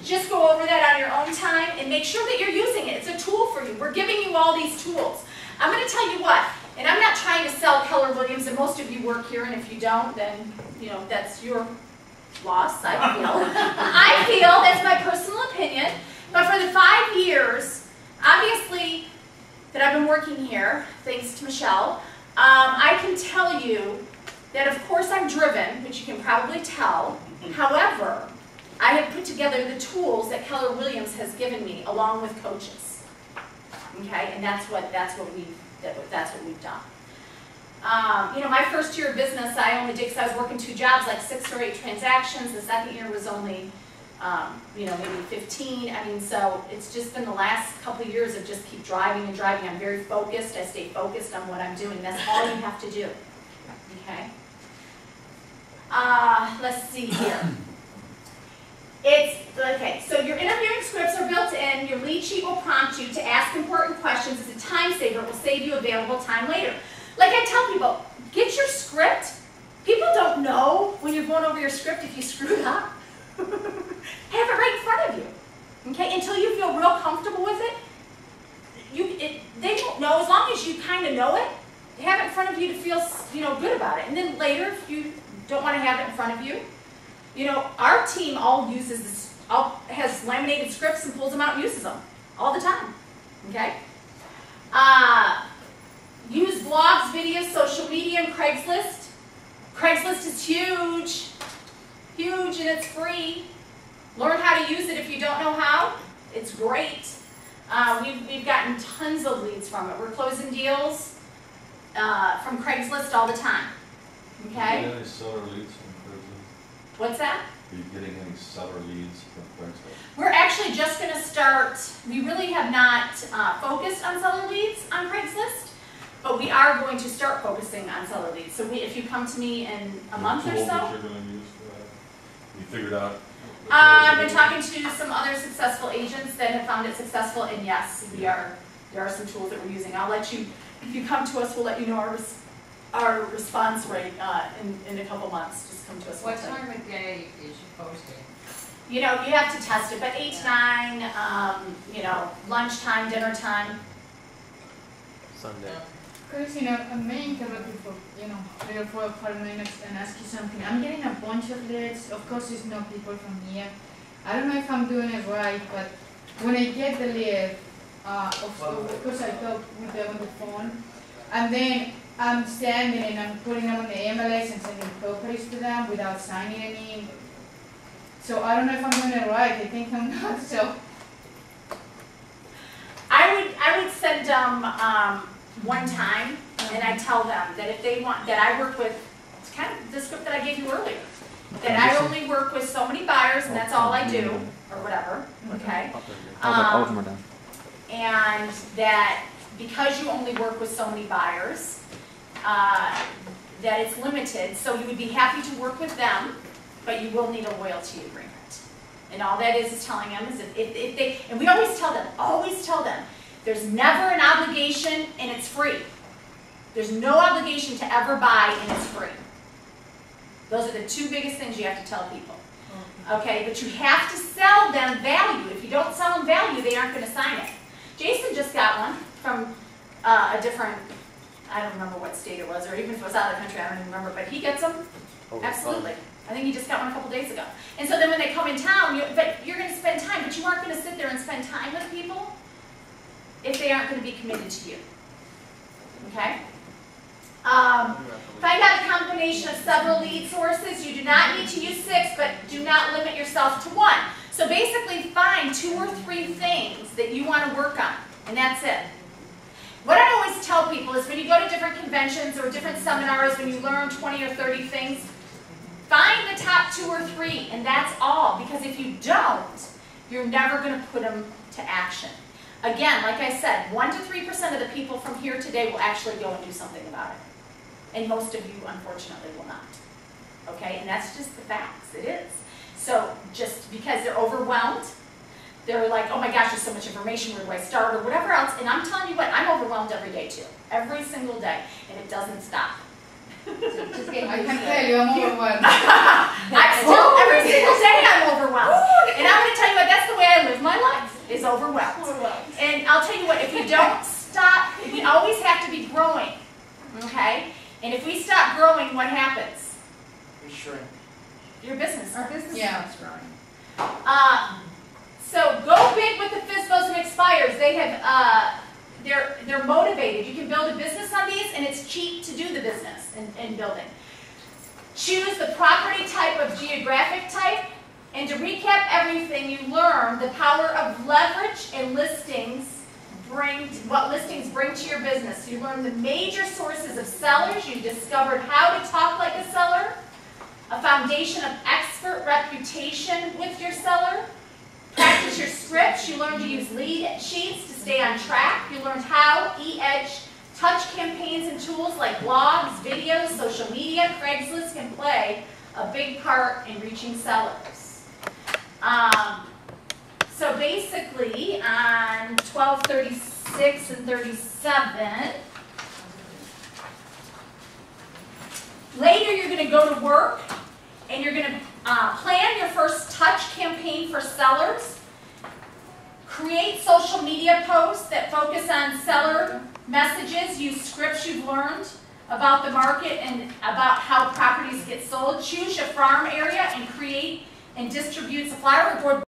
just go over that on your own time and make sure that you're using it. It's a tool for you. We're giving you all these tools. I'm going to tell you what, and I'm not trying to sell Keller Williams, and most of you work here, and if you don't, then, you know, that's your loss, I feel. I feel, that's my personal opinion, but for the 5 years, obviously, that I've been working here, thanks to Michelle, I can tell you that of course I'm driven, which you can probably tell. However, I have put together the tools that Keller Williams has given me along with coaches. Okay, and that's what we've done. You know, my first year of business, I only did, because I was working 2 jobs, like 6 or 8 transactions. The second year was only, you know, maybe 15. I mean, so it's just been the last couple of years of just keep driving and driving. I'm very focused. I stay focused on what I'm doing. That's all you have to do. Okay. Let's see here. Okay, so your interviewing scripts are built in. Your lead sheet will prompt you to ask important questions. It's a time saver. It will save you available time later. Like I tell people, get your script. People don't know when you're going over your script if you screwed up. Have it right in front of you. Okay, until you feel real comfortable with it, they won't know. As long as you kind of know it, have it in front of you to feel, you know, good about it. And then later, if you don't want to have it in front of you, you know, our team all uses this, has laminated scripts and pulls them out and uses them all the time. Okay? Use blogs, videos, social media, and Craigslist. Craigslist is huge. Huge, and it's free. Learn how to use it if you don't know how. It's great. We've gotten tons of leads from it. We're closing deals from Craigslist all the time. Okay? Are you getting any seller leads from Craigslist? What's that? Are you getting any seller leads from Craigslist? We're actually just going to start. We really have not focused on seller leads on Craigslist, but we are going to start focusing on seller leads. So if you come to me in a month or so. That you're going to use for that? You figured out? I've been talking to some other successful agents that have found it successful, and yes, there are some tools that we're using. I'll let you, if you come to us, we'll let you know our response rate in a couple months. Just come to us. What time of day is you posting? You know, you have to test it, but 8 to 9, you know, lunchtime, dinner time. Sunday. Kristin, I may interrupt you for, 3 or 4 or 5 minutes and ask you something. I'm getting a bunch of leads. Of course, it's not people from here. I don't know if I'm doing it right, but when I get the lead, of course I talk with them on the phone, and then I'm standing and I'm putting them on the MLS and sending properties to them without signing any. So I don't know if I'm doing it right. I think I'm not. So I would send them one time, and I tell them that if they want, that I work with, it's kind of the script that I gave you earlier, that I only work with so many buyers, and that's all I do, or whatever, okay? And that because you only work with so many buyers, that it's limited, so you would be happy to work with them, but you will need a loyalty agreement. And all that is telling them is if they, and we always tell them, there's never an obligation and it's free. There's no obligation to ever buy and it's free. Those are the 2 biggest things you have to tell people. Okay, but you have to sell them value. If you don't sell them value, they aren't going to sign it. Jason just got one from a different, I don't remember what state it was, or even if it was out of the country, I don't even remember, but he gets them. Absolutely. I think he just got one a couple days ago. And so then when they come in town, but you're going to spend time, but you aren't going to sit there and spend time with people if they aren't going to be committed to you. Okay? Find out a combination of several lead sources. You do not need to use 6, but do not limit yourself to 1. So basically find 2 or 3 things that you want to work on, and that's it. What I always tell people is when you go to different conventions or different seminars, when you learn 20 or 30 things, find the top 2 or 3, and that's all. Because if you don't, you're never going to put them to action. Again, like I said, 1 to 3% of the people from here today will actually go and do something about it. And most of you, unfortunately, will not. Okay? And that's just the facts. It is. So just because they're overwhelmed, they're like, oh my gosh, there's so much information, where do I start, or whatever else. And I'm telling you what, I'm overwhelmed every day too. Every single day. And it doesn't stop. I can tell you, I'm overwhelmed. I'm still, Every single day I'm overwhelmed. And I'm going to tell you what, that's the way I live my life, is overwhelmed. And I'll tell you what, if you don't stop, we always have to be growing, okay? And if we stop growing, what happens? We shrink. Your business. Our business Yeah. is growing. So go big with the FSBOs and expires. They have, they're motivated. You can build a business on these, and it's cheap to do the business and building. Choose the property type of geographic type, and to recap everything you learned, the power of leverage and what listings bring to your business. You learned the major sources of sellers. You discovered how to talk like a seller, a foundation of expert reputation with your seller. Practice your scripts. You learned to use lead sheets to stay on track. You learned how e-edge touch campaigns and tools like blogs, videos, social media, Craigslist can play a big part in reaching sellers. So basically on 1236 and 37, later you're going to go to work and you're going to plan your first touch campaign for sellers. Create social media posts that focus on seller messages. Use scripts you've learned about the market and about how properties get sold. Choose your farm area and create and distribute a flyer board.